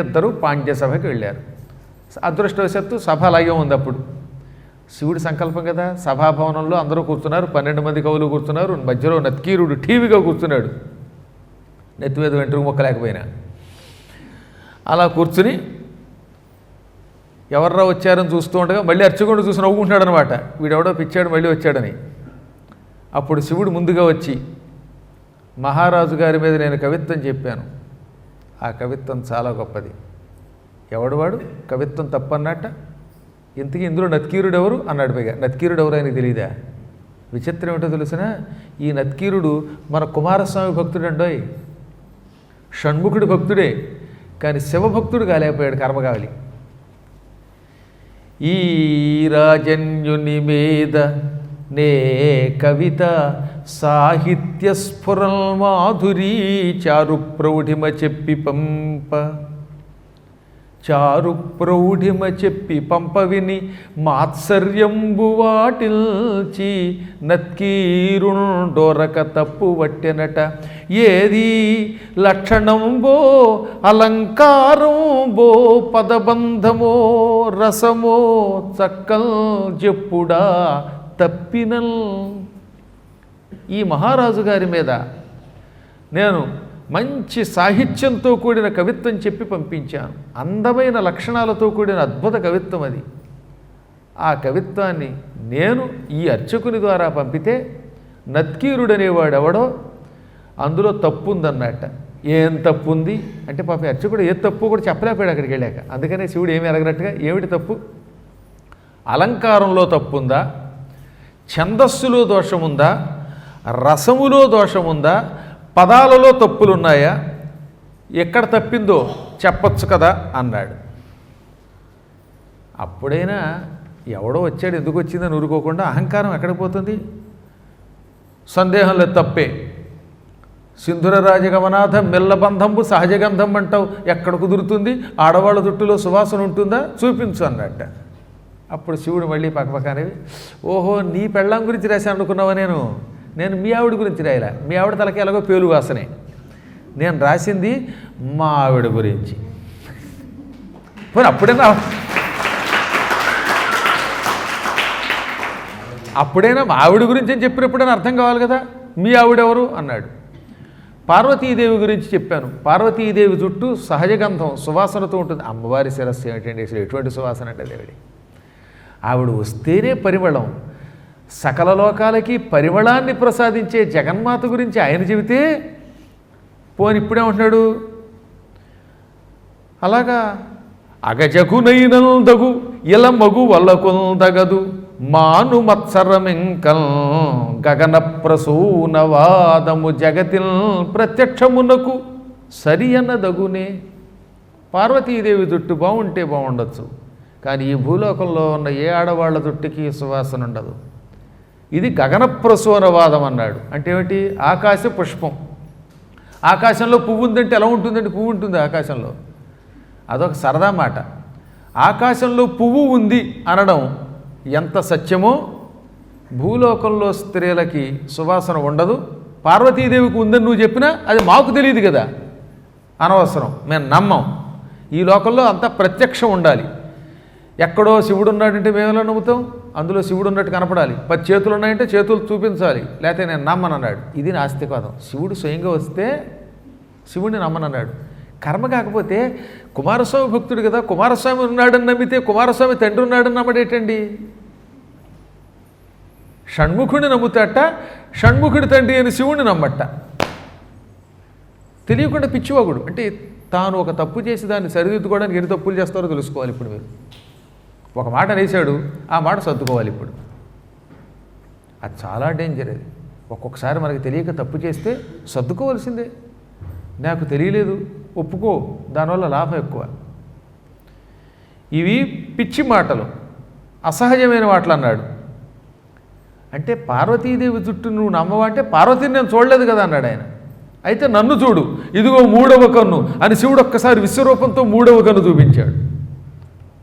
ఇద్దరు పాండ్యసభకి వెళ్ళారు. అదృష్టవశాత్తు సభ అలాగే ఉంది. అప్పుడు శివుడి సంకల్పం కదా, సభాభవనంలో అందరూ కూర్చున్నారు, 12 మంది కవులు కూర్చున్నారు. మధ్యలో నత్కీరుడు టీవీగా కూర్చున్నాడు, నెత్తి మీద వెంట్రుక మొక్కలేకపోయినా. అలా కూర్చుని ఎవర్రా వచ్చారని చూస్తూ ఉండగా మళ్ళీ అర్చకుడు చూసి నవ్వుకుంటున్నాడు అనమాట, వీడెవడో పిచ్చాడు మళ్ళీ వచ్చాడని. అప్పుడు శివుడు ముందుగా వచ్చి, మహారాజు గారి మీద నేను కవిత్వం చెప్పాను, ఆ కవిత్వం చాలా గొప్పది. ఎవడు వాడు కవిత్వం తప్పన్నట్ట? ఇంతకీ ఇందులో నత్కీరుడు ఎవరు అన్నాడు. పైగా నత్కీరుడు ఎవరు ఆయనకి తెలియదా? విచిత్రం ఏమిటో తెలిసిన, ఈ నత్కీరుడు మన కుమారస్వామి భక్తుడు అండోయ్, షణ్ముఖుడి భక్తుడే, కానీ శివభక్తుడు కాలేకపోయాడు, కర్మ కావాలి. ఈ రాజన్యుని మీద నే కవిత సాహిత్య స్ఫురల్ మాధురీ చారు ప్రౌఢిమ చెప్పి పంప, చారు ప్రౌఢిమ చెప్పి పంప విని మాత్సర్యంబు వాటిల్చి నత్కీరుండోరక తప్పు వట్టెనట. ఏది లక్షణంబో అలంకారంబో పదబంధమో రసమో చక్కల్ చెప్పుడా తప్పినల్. ఈ మహారాజు గారి మీద నేను మంచి సాహిత్యంతో కూడిన కవిత్వం చెప్పి పంపించాను, అందమైన లక్షణాలతో కూడిన అద్భుత కవిత్వం అది. ఆ కవిత్వాన్ని నేను ఈ అర్చకుని ద్వారా పంపితే నత్కీరుడనేవాడు ఎవడో అందులో తప్పు ఉందన్నట్ట. ఏం తప్పు ఉంది అంటే పాప అర్చకుడు ఏ తప్పు కూడా చెప్పలేకపోయాడు అక్కడికి వెళ్ళాక. అందుకనే శివుడు ఏమీ ఎరగనట్టుగా, ఏమిటి తప్పు? అలంకారంలో తప్పు ఉందా, ఛందస్సులో దోషముందా, రసములో దోషముందా, పదాలలో తప్పులున్నాయా, ఎక్కడ తప్పిందో చెప్పచ్చు కదా అన్నాడు. అప్పుడైనా ఎవడో వచ్చాడు ఎందుకు వచ్చిందని ఊరుకోకుండా అహంకారం ఎక్కడికి పోతుంది? సందేహం లేదు, తప్పే. సింధుర రాజగమనాథం మెల్లబంధంబు సహజగంధం అంటావు, ఎక్కడ కుదురుతుంది? ఆడవాళ్ళ జుట్టులో సువాసన ఉంటుందా? చూపించు అన్నట్ట. అప్పుడు శివుడు మళ్ళీ పక్కపక్కనేవి, ఓహో నీ పెళ్ళాం గురించి రాశాను అనుకున్నావా? నేను మీ ఆవిడ గురించి రాయలా, మీ ఆవిడ తలకి ఎలాగో పేలు వాసనే. నేను రాసింది మా ఆవిడ గురించి. పోనీ అప్పుడైనా మా ఆవిడ గురించి అని చెప్పినప్పుడైనా అర్థం కావాలి కదా. మీ ఆవిడెవరు అన్నాడు. పార్వతీదేవి గురించి చెప్పాను. పార్వతీదేవి జుట్టు సహజగంధం సువాసనతో ఉంటుంది. అమ్మవారి శిరస్సు ఏమిటండి అసలు, ఎటువంటి సువాసన అంటే దేవుడి, ఆవిడ వస్తేనే పరిమళం. సకల లోకాలకి పరిమళాన్ని ప్రసాదించే జగన్మాత గురించి ఆయన చెబితే పోని ఇప్పుడేమంటున్నాడు, అలాగా అగజగునైనందగు ఇలా మగు వల్లకొందగదు మాను మత్సరమింకల్ గగన ప్రసూనవాదము జగతిల్ ప్రత్యక్షమునకు సరి అన్నదగునే. పార్వతీదేవి జుట్టు బాగుంటే బాగుండొచ్చు, కానీ ఈ భూలోకంలో ఉన్న ఏ ఆడవాళ్ల జుట్టుకి సువాసన ఉండదు. ఇది గగన ప్రసూనవాదం అన్నాడు. అంటే ఏమిటి? ఆకాశ పుష్పం. ఆకాశంలో పువ్వు ఉందంటే ఎలా ఉంటుందంటే, పువ్వు ఉంటుంది ఆకాశంలో, అదొక సరదా మాట. ఆకాశంలో పువ్వు ఉంది అనడం ఎంత సత్యమో, భూలోకంలో స్త్రీలకి సువాసన ఉండదు, పార్వతీదేవికి ఉందని నువ్వు చెప్పినా అది మాకు తెలియదు కదా, అనవసరం, మేము నమ్మం. ఈ లోకంలో అంతా ప్రత్యక్షం ఉండాలి. ఎక్కడో శివుడు ఉన్నాడంటే మేము ఎలా నమ్ముతాం? అందులో శివుడు ఉన్నట్టు కనపడాలి. 10 చేతులు ఉన్నాయంటే చేతులు చూపించాలి, లేకపోతే నేను నమ్మనన్నాడు. ఇది నాస్తికవాదం. శివుడు స్వయంగా వస్తే శివుడిని నమ్మనన్నాడు. కర్మ కాకపోతే కుమారస్వామి భక్తుడు కదా, కుమారస్వామి ఉన్నాడని నమ్మితే కుమారస్వామి తండ్రి ఉన్నాడని నమ్మడేటండి? షణ్ముఖుడిని నమ్ముతాట, షణ్ముఖుడి తండ్రి అని శివుడిని నమ్మట. తెలియకుండా పిచ్చివాగుడు. అంటే తాను ఒక తప్పు చేసి దాన్ని సరిదిద్దుకోవడానికి ఎన్ని తప్పులు చేస్తారో తెలుసుకోవాలి. ఇప్పుడు మీరు ఒక మాట అనేసాడు, ఆ మాట సర్దుకోవాలి. ఇప్పుడు అది చాలా డేంజర్. అది ఒక్కొక్కసారి మనకి తెలియక తప్పు చేస్తే సర్దుకోవాల్సిందే. నాకు తెలియలేదు ఒప్పుకో, దానివల్ల లాభం ఎక్కువ. ఇవి పిచ్చి మాటలు, అసహజమైన మాటలు అన్నాడు. అంటే పార్వతీదేవి జుట్టు నువ్వు నమ్మవా అంటే, పార్వతిని నేను చూడలేదు కదా అన్నాడు ఆయన. అయితే నన్ను చూడు, ఇదిగో 3వ కన్ను అని శివుడు ఒక్కసారి విశ్వరూపంతో 3వ కన్ను చూపించాడు.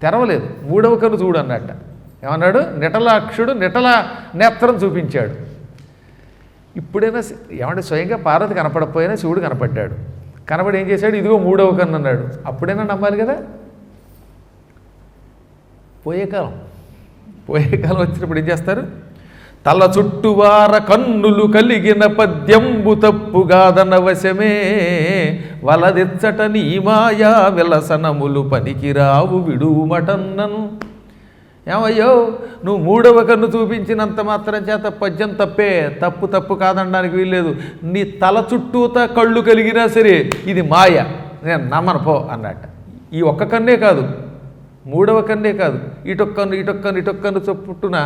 తెరవలేదు, 3వ కన్ను చూడు అన్నట్ట. ఏమన్నాడు? నిటలాక్షుడు నిటల నేత్రం చూపించాడు. ఇప్పుడైనా ఏమంటే స్వయంగా పార్వతి కనపడకపోయినా శివుడు కనపడ్డాడు. కనబడి ఏం చేశాడు, ఇదిగో మూడవ కన్ను అన్నాడు. అప్పుడైనా నమ్మాలి కదా. పోయే కాలం వచ్చినప్పుడు ఏం చేస్తారు, తల చుట్టువార కన్నులు కలిగిన పద్యంబు తప్పుగాదన వశమే వలదెచ్చట నీ మాయా విలసనములు పనికిరావు విడుమటన్నను. ఏమయ్యో, నువ్వు మూడవ కన్ను చూపించినంత మాత్రం చేత పద్యం తప్పే, తప్పు కాదనడానికి వీల్లేదు. నీ తల చుట్టూతా కళ్ళు కలిగినా సరే ఇది మాయ, నేను నమ్మను పో అన్నట్ట. ఈ ఒక్క కన్నే కాదు, మూడవ కన్నే కాదు, ఇటొక్కను చొప్పుట్టున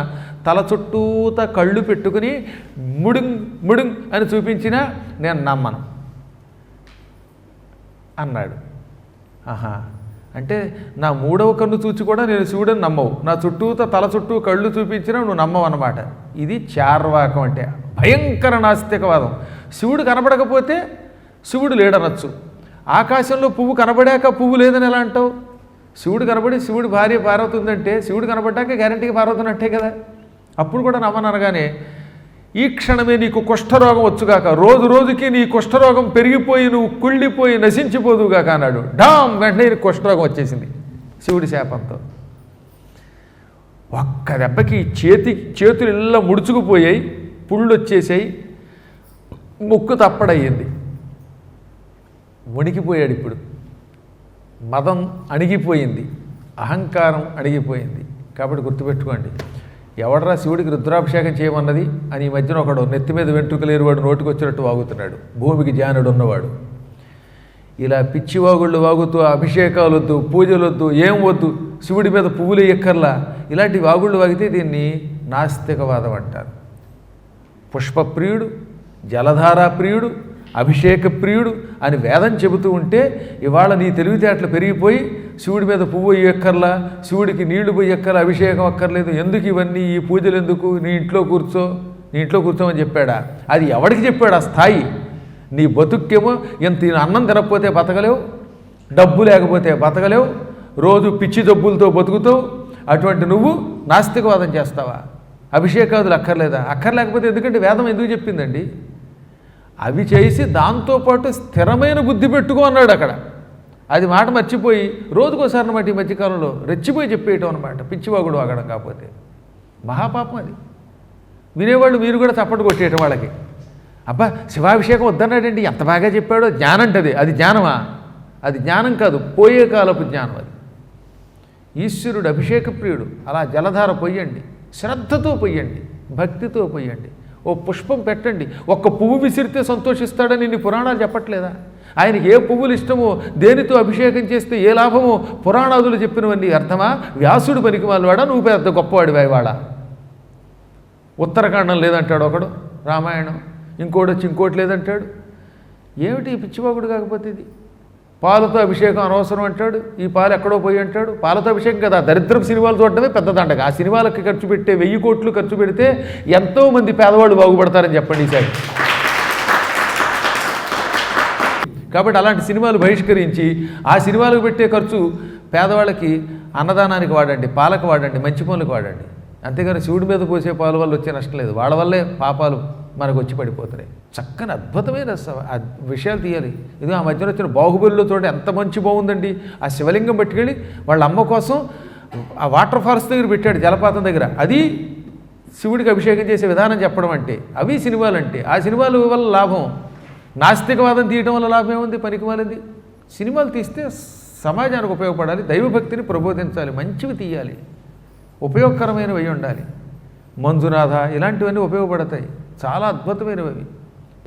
తల చుట్టూతా కళ్ళు పెట్టుకుని ముడుంగ్ అని చూపించినా నేను నమ్మను అన్నాడు. ఆహా, అంటే నా మూడవ కన్ను చూచి కూడా నేను శివుడని నమ్మవు, నా తల చుట్టూ కళ్ళు చూపించినా నువ్వు నమ్మవు అన్నమాట. ఇది చార్వాకం అంటే భయంకర నాస్తికవాదం. శివుడు కనబడకపోతే శివుడు లేడనొచ్చు. ఆకాశంలో పువ్వు కనబడాక పువ్వు లేదని ఎలా అంటావు? శివుడు కనబడి శివుడు భార్య పార్వతి ఉందంటే శివుడు కనబడ్డాక గ్యారంటీగా పార్వతి ఉన్నట్టే కదా. అప్పుడు కూడా నమ్మననగానే ఈ క్షణమే నీకు కుష్ఠరోగం వచ్చుగాక, రోజుకి నీ కుష్ఠరోగం పెరిగిపోయి నువ్వు కుళ్ళిపోయి నశించిపోదుగాక అన్నాడు. డామ్, వెంటనే నీకు కుష్ఠరోగం వచ్చేసింది శివుడి శాపంతో. ఒక్క దెబ్బకి చేతులు ఇలా ముడుచుకుపోయాయి, పుళ్ళు వచ్చేసాయి, ముక్కు తప్పడయ్యింది, వణికిపోయాడు. ఇప్పుడు మదం అణిగిపోయింది, అహంకారం అణిగిపోయింది. కాబట్టి గుర్తుపెట్టుకోండి, ఎవడరా శివుడికి రుద్రాభిషేకం చేయమన్నది అని ఈ మధ్యన ఒకడు నెత్తి మీద వెంట్రుకలేరు వాడు నోటికి వచ్చినట్టు వాగుతున్నాడు, భూమికి జానుడు ఉన్నవాడు. ఇలా పిచ్చివాగుళ్ళు వాగుతూ అభిషేకాలు వద్దు, పూజలు వద్దు, ఏం వద్దు, శివుడి మీద పువ్వులు ఎక్కర్లా, ఇలాంటి వాగుళ్ళు వాగితే దీన్ని నాస్తికవాదం అంటారు. పుష్పప్రియుడు, జలధారా ప్రియుడు, అభిషేక ప్రియుడు అని వేదం చెబుతూ ఉంటే ఇవాళ నీ తెలివితేటలు పెరిగిపోయి శివుడి మీద పువ్వు ఎక్కర్లా, శివుడికి నీళ్లు పోయి ఎక్కర్లా, అభిషేకం అక్కర్లేదు, ఎందుకు ఇవన్నీ, ఈ పూజలు ఎందుకు, నీ ఇంట్లో కూర్చోమని చెప్పాడా? అది ఎవడికి చెప్పాడు ఆ స్థాయి? నీ బతుక్కేమో ఇంత అన్నం తినకపోతే బతకలేవు, డబ్బు లేకపోతే బతకలేవు, రోజు పిచ్చి జబ్బులతో బతుకుతావు. అటువంటి నువ్వు నాస్తికవాదం చేస్తావా? అభిషేకాదులు అక్కర్లేదా? అక్కర్లేకపోతే ఎందుకంటే వేదం ఎందుకు చెప్పిందండి? అవి చేసి దాంతోపాటు స్థిరమైన బుద్ధి పెట్టుకో అన్నాడు అక్కడ. అది మాట మర్చిపోయి రోజుకోసారి అన్నమాట ఈ మధ్యకాలంలో రెచ్చిపోయి చెప్పేయటం అనమాట. పిచ్చివాగుడు ఆగడం కాకపోతే మహాపాపం అది. వినేవాళ్ళు మీరు కూడా చప్పట్లు కొట్టేయటం వాళ్ళకి. అబ్బా శివాభిషేకం వద్దన్నాడండి, ఎంత బాగా చెప్పాడో, జ్ఞానం అంటది. అది జ్ఞానమా? అది జ్ఞానం కాదు, పోయే కాలపు జ్ఞానం అది. ఈశ్వరుడు అభిషేక ప్రియుడు. అలా జలధార పొయ్యండి, శ్రద్ధతో పొయ్యండి, భక్తితో పొయ్యండి. ఓ పుష్పం పెట్టండి, ఒక్క పువ్వు విసిరితే సంతోషిస్తాడని ఇన్ని పురాణాలు చెప్పట్లేదా? ఆయనకి ఏ పువ్వులు ఇష్టమో, దేనితో అభిషేకం చేస్తే ఏ లాభమో పురాణాదులు చెప్పినవన్నీ అర్థమా? వ్యాసుడు పనికి వాళ్ళవాడా, నువ్వు పెద్ద గొప్పవాడివా ఇవాళ? ఉత్తరాఖండం లేదంటాడు ఒకడు, రామాయణం, ఇంకోటి లేదంటాడు. ఏమిటి ఈ పిచ్చివాగుడు కాకపోతే ఇది? పాలతో అభిషేకం అనవసరం అంటాడు, ఈ పాలు ఎక్కడో పోయి అంటాడు. పాలతో అభిషేకం కదా, దరిద్రపు సినిమాలు చూడటమే పెద్ద దండగ. ఆ సినిమాలకి ఖర్చు పెట్టే 1000 కోట్లు ఖర్చు పెడితే ఎంతోమంది పేదవాళ్ళు బాగుపడతారని చెప్పండి ఈసారి. కాబట్టి అలాంటి సినిమాలు బహిష్కరించి ఆ సినిమాలకు పెట్టే ఖర్చు పేదవాళ్ళకి అన్నదానానికి వాడండి, పాలకు వాడండి, మంచి పనులకు వాడండి. అంతేగాని శివుడి మీద పోసే పాలు వల్ల వచ్చే నష్టం లేదు. వాళ్ళ వల్లే పాపాలు మనకు వచ్చి పడిపోతున్నాయి. చక్కని అద్భుతమైన విషయాలు తీయాలి. ఇది ఆ మధ్యన వచ్చిన బాహుబలిలో తోటి ఎంత మంచి బాగుందండి. ఆ శివలింగం పట్టుకెళ్ళి వాళ్ళ అమ్మ కోసం ఆ వాటర్ ఫాల్స్ దగ్గర పెట్టాడు, జలపాతం దగ్గర. అది శివుడికి అభిషేకం చేసే విధానం చెప్పడం అంటే. అవి సినిమాలు అంటే. ఆ సినిమాల వల్ల లాభం, నాస్తికవాదం తీయటం వల్ల లాభం ఏముంది? పనికి వాళ్ళది. సినిమాలు తీస్తే సమాజానికి ఉపయోగపడాలి, దైవభక్తిని ప్రబోధించాలి, మంచివి తీయాలి, ఉపయోగకరమైనవి ఉండాలి. మంజునాథ ఇలాంటివన్నీ ఉపయోగపడతాయి, చాలా అద్భుతమైనవి అవి.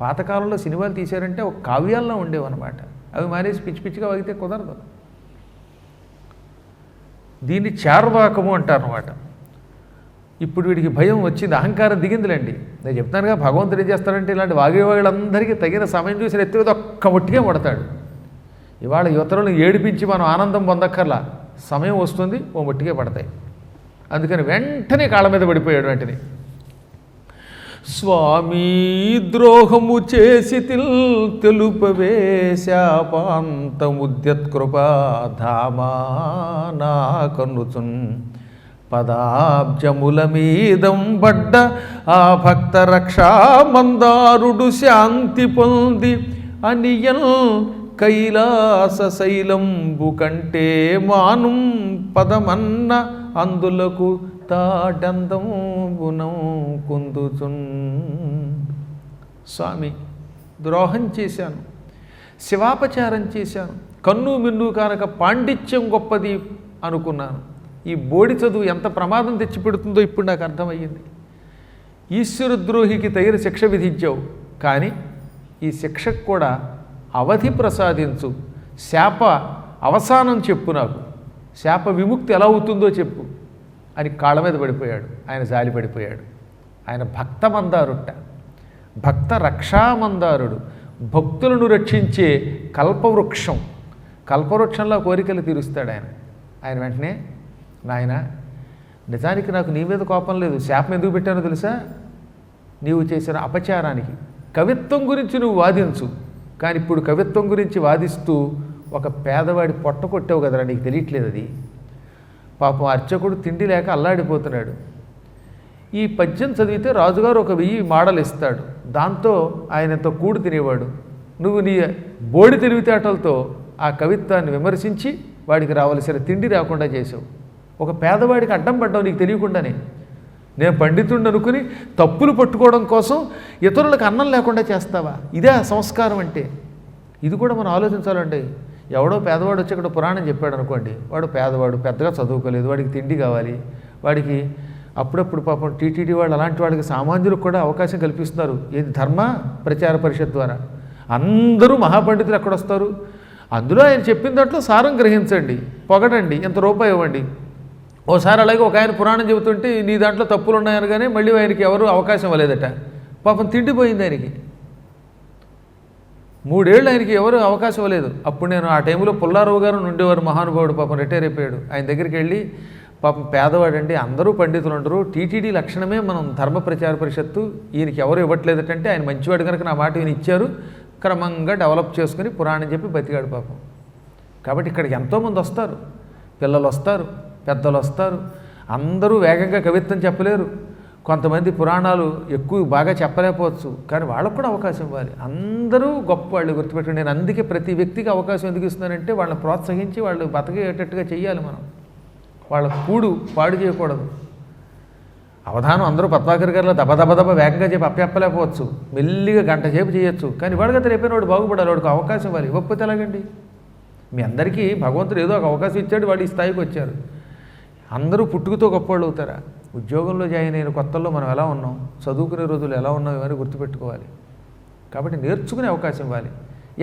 పాతకాలంలో సినిమాలు తీశారంటే ఒక కావ్యాల్లో ఉండేవన్నమాట. అవి మానేసి పిచ్చిగా వాగితే కుదరదు. దీన్ని చార్వాకము అంటారన్నమాట. ఇప్పుడు వీడికి భయం వచ్చింది, అహంకారం దిగిందిలేండి. నేను చెప్తానుగా, భగవంతుడు ఏం చేస్తాడంటే ఇలాంటి వాగేవాళ్ళందరికీ తగిన సమయం చూసి ఎత్తువేది ఒక్క ముట్టిగా పడతాడు. ఇవాళ యువతలను ఏడిపించి మనం ఆనందం పొందక్కర్లా, సమయం వస్తుంది ఓ ముట్టిగా పడతాయి. అందుకని వెంటనే కాళ్ళ మీద పడిపోయాడు. వెంటనే స్వామి ద్రోహము చేసి తెలుపవే శాపాంతముద్యత్కృపాధామా కన్నుచున్ పదాబ్జముల మీదం బడ్డ ఆ భక్త రక్షా మందారుడు శాంతి పొంది అనియన్ కైలాస శైలంబు కంటే మానుం పదమన్న అందులకు తాటందంబునం కుందుచున్. స్వామి, ద్రోహం చేశాను, శివాపచారం చేశాను, కన్ను మిన్ను కానక పాండిత్యం గొప్పది అనుకున్నాను. ఈ బోడి చదువు ఎంత ప్రమాదం తెచ్చిపెడుతుందో ఇప్పుడు నాకు అర్థమయ్యింది. ఈశ్వరద్రోహికి తగిన శిక్ష విధించావు, కానీ ఈ శిక్షకు కూడా అవధి ప్రసాదించు, శాప అవసానం చెప్పు, నాకు శాప విముక్తి ఎలా అవుతుందో చెప్పు అని కాళ్ళ మీద పడిపోయాడు. ఆయన జాలి పడిపోయాడు. ఆయన భక్త మందారుట, భక్త రక్షామందారుడు, భక్తులను రక్షించే కల్పవృక్షం. కల్పవృక్షంలో కోరికలు తీరుస్తాడు ఆయన. ఆయన వెంటనే, నాయన, నిజానికి నాకు నీ మీద కోపం లేదు, శాపం ఎందుకు పెట్టానో తెలుసా? నీవు చేసిన అపచారానికి. కవిత్వం గురించి నువ్వు వాదించు, కానీ ఇప్పుడు కవిత్వం గురించి వాదిస్తూ ఒక పేదవాడి పొట్ట కొట్టావు కదరా, నీకు తెలియట్లేదు అది. పాపం అర్చకుడు తిండి లేక అల్లాడిపోతున్నాడు. ఈ పద్యం చదివితే రాజుగారు ఒక 1000 మాడలు ఇస్తాడు, దాంతో ఆయనతో కూడు తినేవాడు. నువ్వు నీ బోడి తెలివితేటలతో ఆ కవిత్వాన్ని విమర్శించి వాడికి రావలసిన తిండి రాకుండా చేసావు. ఒక పేదవాడికి అడ్డం పడ్డావు నీకు తెలియకుండానే. నేను పండితుడిని అనుకుని తప్పులు పట్టుకోవడం కోసం ఇతరులకు అన్నం లేకుండా చేస్తావా? ఇదే సంస్కారం అంటే. ఇది కూడా మనం ఆలోచించాలండి. ఎవడో పేదవాడు వచ్చి ఇక్కడ పురాణం చెప్పాడు అనుకోండి, వాడు పేదవాడు, పెద్దగా చదువుకోలేదు, వాడికి తిండి కావాలి, వాడికి అప్పుడప్పుడు పాపం టీటీడీ వాళ్ళు అలాంటి వాళ్ళకి సామాన్యులకు కూడా అవకాశం కల్పిస్తున్నారు. ఏది ధర్మ ప్రచార పరిషత్ ద్వారా. అందరూ మహాపండితులు ఎక్కడొస్తారు? అందులో ఆయన చెప్పిన దాంట్లో సారం గ్రహించండి, పొగడండి, ఎంత రూపాయి ఇవ్వండి. ఓసారి అలాగే ఒక ఆయన పురాణం చెబుతుంటే నీ దాంట్లో తప్పులు ఉన్నాయని, కానీ మళ్ళీ ఆయనకి ఎవరు అవకాశం ఇవ్వలేదట. పాపం తిండిపోయింది ఆయనకి. 3 ఏళ్ళు ఆయనకి ఎవరు అవకాశం ఇవ్వలేదు. అప్పుడు నేను ఆ టైంలో పుల్లారావు గారు ఉండేవారు, మహానుభావుడు, పాపం రిటైర్ అయిపోయాడు. ఆయన దగ్గరికి వెళ్ళి, పాపం పేదవాడండి, అందరూ పండితులు ఉండరు, టీటీడీ లక్షణమే మనం ధర్మ ప్రచార పరిషత్తు, ఈయనకి ఎవరు ఇవ్వట్లేదటంటే ఆయన మంచివాడు కనుక నా మాట ఈయన ఇచ్చారు, క్రమంగా డెవలప్ చేసుకుని పురాణం చెప్పి బతికాడు పాపం. కాబట్టి ఇక్కడికి ఎంతోమంది వస్తారు, పిల్లలు వస్తారు, పెద్దలు వస్తారు. అందరూ వేగంగా కవిత్వం చెప్పలేరు, కొంతమంది పురాణాలు ఎక్కువ బాగా చెప్పలేకపోవచ్చు, కానీ వాళ్ళకు కూడా అవకాశం ఇవ్వాలి. అందరూ గొప్ప వాళ్ళు, గుర్తుపెట్టుకుని. నేను అందుకే ప్రతి వ్యక్తికి అవకాశం ఎందుకు ఇస్తున్నానంటే వాళ్ళని ప్రోత్సహించి వాళ్ళు బతకేటట్టుగా చెయ్యాలి. మనం వాళ్ళ కూడు పాడు చేయకూడదు. అవధానం అందరూ పద్మాకర్ గారిలో దబ వేగంగా చెప్పి అప్పచెప్పలేకపోవచ్చు, మెల్లిగా గంట సేపు చేయొచ్చు, కానీ వాడికి రేపైన వాడు బాగుపడాలి, వాడికి అవకాశం ఇవ్వాలి. ఇవ్వకపోతే ఎలాగండి? మీ అందరికీ భగవంతుడు ఏదో ఒక అవకాశం ఇచ్చాడు, వాడు ఈ స్థాయికి వచ్చారు. అందరూ పుట్టుకతో గొప్పవాళ్ళు అవుతారా? ఉద్యోగంలో జాయిన్ అయిన కొత్తల్లో మనం ఎలా ఉన్నాం, చదువుకునే రోజులు ఎలా ఉన్నాం, ఇవన్నీ గుర్తుపెట్టుకోవాలి. కాబట్టి నేర్చుకునే అవకాశం ఇవ్వాలి.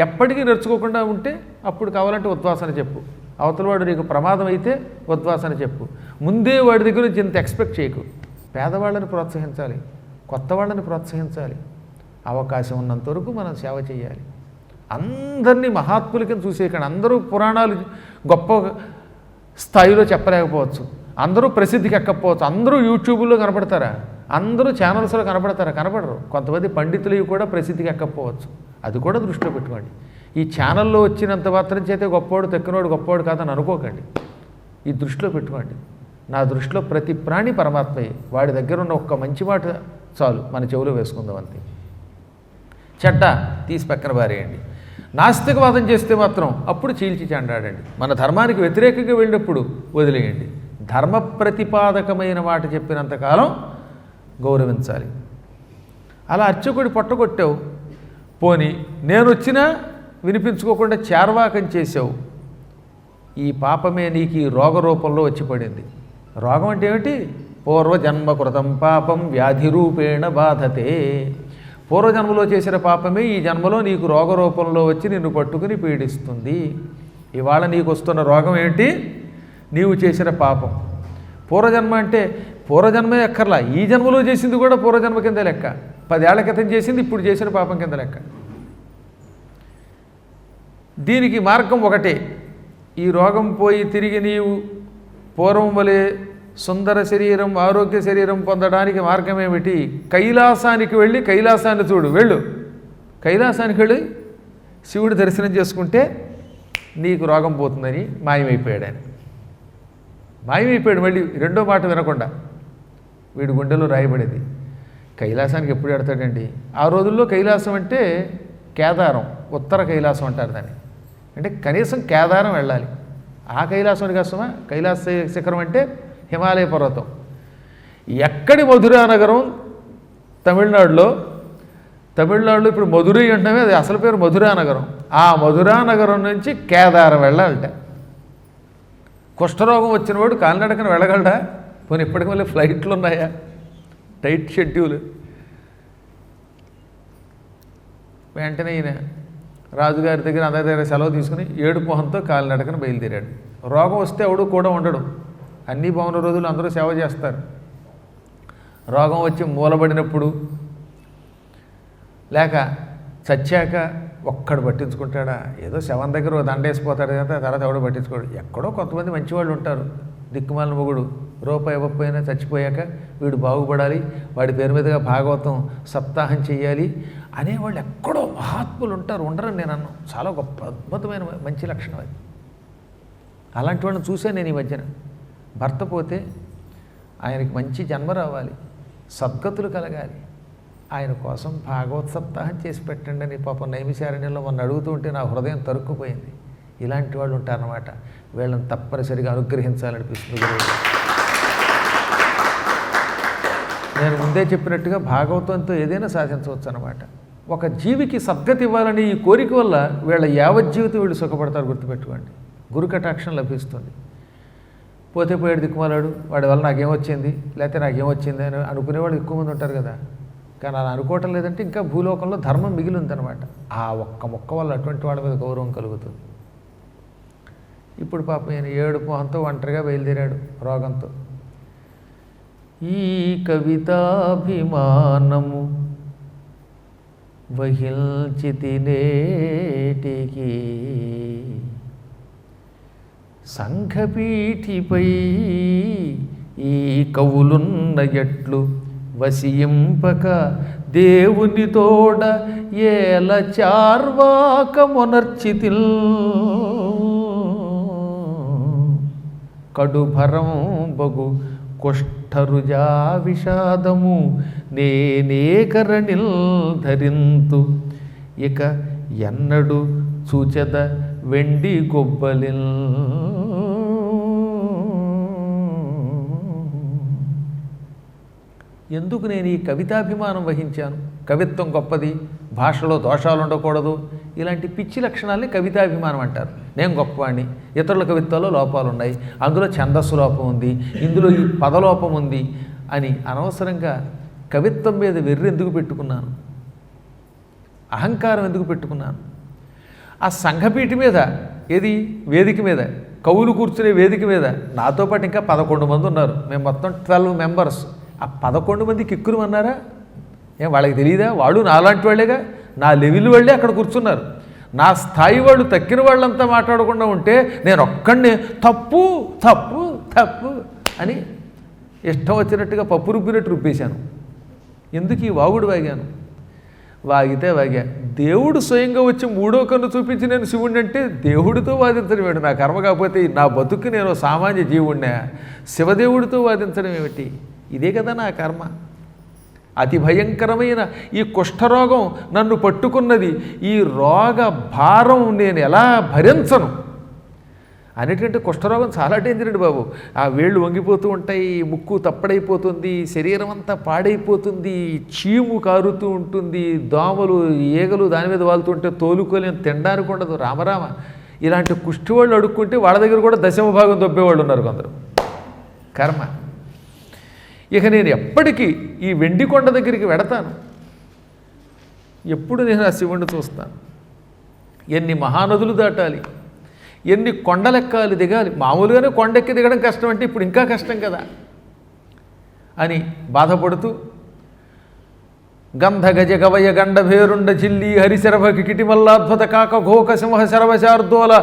ఎప్పటికీ నేర్చుకోకుండా ఉంటే అప్పుడు కావాలంటే ఉద్వాసన చెప్పు, అవతలవాడు నీకు ప్రమాదం అయితే ఉద్వాసన చెప్పు. ముందే వాడి దగ్గర నుంచి ఇంత ఎక్స్పెక్ట్ చేయకు. పేదవాళ్ళని ప్రోత్సహించాలి, కొత్త వాళ్ళని ప్రోత్సహించాలి. అవకాశం ఉన్నంత వరకు మనం సేవ చేయాలి. అందరినీ మహాత్ములకి చూసేయకండి. అందరూ పురాణాలు గొప్ప స్థాయిలో చెప్పలేకపోవచ్చు, అందరూ ప్రసిద్ధికి ఎక్కకపోవచ్చు, అందరూ యూట్యూబ్లో కనపడతారా, అందరూ ఛానల్స్లో కనపడతారా? కనపడరు. కొంతమంది పండితులు కూడా ప్రసిద్ధికి ఎక్కకపోవచ్చు, అది కూడా దృష్టిలో పెట్టుకోండి. ఈ ఛానల్లో వచ్చినంత మాత్రం చేతే గొప్పవాడు తెక్కినవాడు గొప్పవాడు కాదని అనుకోకండి, ఈ దృష్టిలో పెట్టుకోండి. నా దృష్టిలో ప్రతి ప్రాణి పరమాత్మయే. వాడి దగ్గర ఉన్న ఒక్క మంచి మాట చాలు, మన చెవులో వేసుకుందాం అంతే. చెడ్డ తీసి పక్కన పారేయండి. నాస్తికవాదం చేస్తే మాత్రం అప్పుడు చీల్చి చెండాడండి. మన ధర్మానికి వ్యతిరేకంగా వెళ్ళినప్పుడు వదిలేయండి. ధర్మ ప్రతిపాదకమైన మాట చెప్పినంతకాలం గౌరవించాలి. అలా అర్చకుడి పొట్టగొట్టావు, పోని నేను వచ్చినా వినిపించుకోకుండా చేర్వాకం చేసావు, ఈ పాపమే నీకు ఈ రోగ రూపంలో వచ్చి పడింది. రోగం అంటే ఏమిటి? పూర్వజన్మ కృతం పాపం వ్యాధి రూపేణ బాధతే. పూర్వజన్మలో చేసిన పాపమే ఈ జన్మలో నీకు రోగ రూపంలో వచ్చి నిన్ను పట్టుకుని పీడిస్తుంది. ఇవాళ నీకు వస్తున్న రోగం ఏంటి? నీవు చేసిన పాపం. పూర్వజన్మ అంటే పూర్వజన్మే ఎక్కర్లా, ఈ జన్మలో చేసింది కూడా పూర్వజన్మ కింద లెక్క. 10 ఏళ్ల క్రితం చేసింది ఇప్పుడు చేసిన పాపం కింద లెక్క. దీనికి మార్గం ఒకటే. ఈ రోగం పోయి తిరిగి నీవు పూర్వం వలె సుందర శరీరం, ఆరోగ్య శరీరం పొందడానికి మార్గం ఏమిటి? కైలాసానికి వెళ్ళి కైలాసాన్ని చూడు. వెళ్ళు, కైలాసానికి వెళ్ళి శివుడి దర్శనం చేసుకుంటే నీకు రోగం పోతుందని మాయమైపోయాడు ఆయన. మాయమైపోయాడు. మళ్ళీ రెండో మాట వినకుండా వీడి గుండెలో రాయబడేది. కైలాసానికి ఎప్పుడు వెడతాడండి? ఆ రోజుల్లో కైలాసం అంటే కేదారం, ఉత్తర కైలాసం అంటారు దాన్ని. అంటే కనీసం కేదారం వెళ్ళాలి. ఆ కైలాసం కష్టమా? కైలాస శిఖరం అంటే హిమాలయ పర్వతం. ఎక్కడి మధురా నగరం? తమిళనాడులో ఇప్పుడు మధురై అంటున్నామే, అది అసలు పేరు మధురా నగరం. ఆ మధురా నగరం నుంచి కేదారం వెళ్ళాలట. కుష్ఠరోగం వచ్చినవాడు కాలినడకన వెళ్ళగలడా? పోనీ ఇప్పటికి మళ్ళీ ఫ్లైట్లు ఉన్నాయా? Tight schedule. వెంటనే ఈయన రాజుగారి దగ్గర అందరి దగ్గర సెలవు తీసుకుని ఏడు మొహంతో కాలినడకన బయలుదేరాడు. రోగం వస్తే ఎవడు కూడా ఉండడు. అన్ని బాగున్న రోజులు అందరూ సేవ చేస్తారు. రోగం వచ్చి మూలబడినప్పుడు లేక చచ్చాక ఒక్కడు పట్టించుకుంటాడా? ఏదో శవం దగ్గర దండేసిపోతాడు కదా, తర్వాత ఎవడో పట్టించుకోడు. ఎక్కడో కొంతమంది మంచివాళ్ళు ఉంటారు. దిక్కుమాలిన మొగుడు రూపాయి ఇవ్వకపోయినా చచ్చిపోయాక వీడు బాగుపడాలి, వాడి పేరు మీదుగా భాగవతం సప్తాహం చెయ్యాలి అనేవాళ్ళు ఎక్కడో మహాత్ములు ఉంటారు. ఉండరని నేను అన్నాను. చాలా గొప్ప అద్భుతమైన మంచి లక్షణం అది. అలాంటి వాళ్ళని చూసే నేను ఈ మధ్యన. భర్త పోతే ఆయనకి మంచి జన్మ రావాలి, సద్గతులు కలగాలి, ఆయన కోసం భాగవత సప్తాహం చేసి పెట్టండి అని పాపం నైమిషారణ్యంలో మొన్న అడుగుతూ ఉంటే నా హృదయం తరుక్కుపోయింది. ఇలాంటి వాళ్ళు ఉంటారన్నమాట. వీళ్ళని తప్పనిసరిగా అనుగ్రహించాలనిపిస్తుంది. నేను ముందే చెప్పినట్టుగా భాగవతంతో ఏదైనా సాధించవచ్చు అన్నమాట. ఒక జీవికి సద్గతి ఇవ్వాలని ఈ కోరిక వల్ల వీళ్ళ యావజ్జీవితం వీళ్ళు సుఖపడతారు. గుర్తుపెట్టుకోండి. గురు కటాక్షం లభిస్తుంది. పోతే పోయాడు దిక్కుమాలాడు, వాడి వల్ల నాకేమొచ్చింది లేకపోతే నాకేమొచ్చింది అని అనుకునేవాళ్ళు ఎక్కువ మంది ఉంటారు కదా. కానీ అలా అనుకోవటం లేదంటే ఇంకా భూలోకంలో ధర్మం మిగిలి ఉందన్నమాట. ఆ ఒక్క మొక్క వల్ల అటువంటి వాళ్ళ మీద గౌరవం కలుగుతుంది. ఇప్పుడు పాపం ఈయన ఏడుపు మొహంతో ఒంటరిగా బయలుదేరాడు రోగంతో. ఈ కవితాభిమానము వహిల్చితి నేటికి సంఘపీఠిపై ఈ కవులున్న ఎట్లు వసియింపక దేవుని తోడ ఏల చార్వాక మొనర్చితిల్ కడుభరం బగు కుష్ఠరుజా విషాదము నేనేకరణిల్ ధరింతు ఇక ఎన్నడు చూచెద వెండి గొబ్బలిల్. ఎందుకు నేను ఈ కవితాభిమానం వహించాను? కవిత్వం గొప్పది, భాషలో దోషాలు ఉండకూడదు, ఇలాంటి పిచ్చి లక్షణాలని కవితాభిమానం అంటారు. నేను గొప్పవాడిని, ఇతరుల కవిత్వాల్లో లోపాలు ఉన్నాయి, అందులో ఛందస్సు లోపం ఉంది, ఇందులో ఈ పదలోపం ఉంది అని అనవసరంగా కవిత్వం మీద వెర్రి ఎందుకు పెట్టుకున్నాను? అహంకారం ఎందుకు పెట్టుకున్నాను? ఆ సంఘపీఠి మీద, ఏది వేదిక మీద, కవులు కూర్చునే వేదిక మీద నాతో పాటు ఇంకా 11 మంది ఉన్నారు. మేము మొత్తం 12 మెంబర్స్. ఆ 11 మంది కిక్కురు అన్నారా? ఏం వాళ్ళకి తెలియదా? వాళ్ళు నాలాంటి వాళ్ళేగా, నా లెవెల్ వాళ్ళే అక్కడ కూర్చున్నారు. నా స్థాయి వాళ్ళు తక్కిన వాళ్ళంతా మాట్లాడకుండా ఉంటే నేను ఒక్కడినే తప్పు తప్పు తప్పు అని ఇష్టం వచ్చినట్టుగా పప్పు రుబ్బినట్టు రుబ్బేశాను. ఎందుకు ఈ వాగుడు వాగాను? వాగితే వాగా. దేవుడు స్వయంగా వచ్చి 3వ కన్ను చూపించి నేను శివుడిని అంటే దేవుడితో వాదించడం ఏమిటి? నా కర్మ కాకపోతే నా బతుక్కి నేను సామాన్య జీవుడినా? శివదేవుడితో వాదించడం ఏమిటి? ఇదే కదా నా కర్మ. అతి భయంకరమైన ఈ కుష్ఠరోగం నన్ను పట్టుకున్నది. ఈ రోగ భారం నేను ఎలా భరించను? అన్నిటికంటే కుష్ఠరోగం చాలా డేంజర్ అండి బాబు. ఆ వేళ్ళు వంగిపోతూ ఉంటాయి, ముక్కు తప్పడైపోతుంది, శరీరం అంతా పాడైపోతుంది, చీము కారుతూ ఉంటుంది, దోమలు ఈగలు దాని మీద వాళ్తుంటే తోలుకోలేని తినడానికి ఉండదు. రామరామ, ఇలాంటి కుష్టి వాళ్ళు అడుక్కుంటే వాళ్ళ దగ్గర కూడా 10వ భాగం దొబ్బేవాళ్ళు ఉన్నారు కొందరు. కర్మ. ఇక నేను ఎప్పటికీ ఈ వెండికొండ దగ్గరికి వెడతాను. ఎప్పుడు నేను ఆ శివుణ్ణి చూస్తాను. ఎన్ని మహానదులు దాటాలి, ఎన్ని కొండలెక్కాలి, దిగాలి. మామూలుగానే కొండెక్కి దిగడం కష్టం అంటే ఇప్పుడు ఇంకా కష్టం కదా అని బాధపడుతూ గంధ గజ గవయ గండ భేరుండ జిల్లి హరిశరభ కిటిమల్లాద్భుత కాక ఘోక సింహ శరభశార్దోల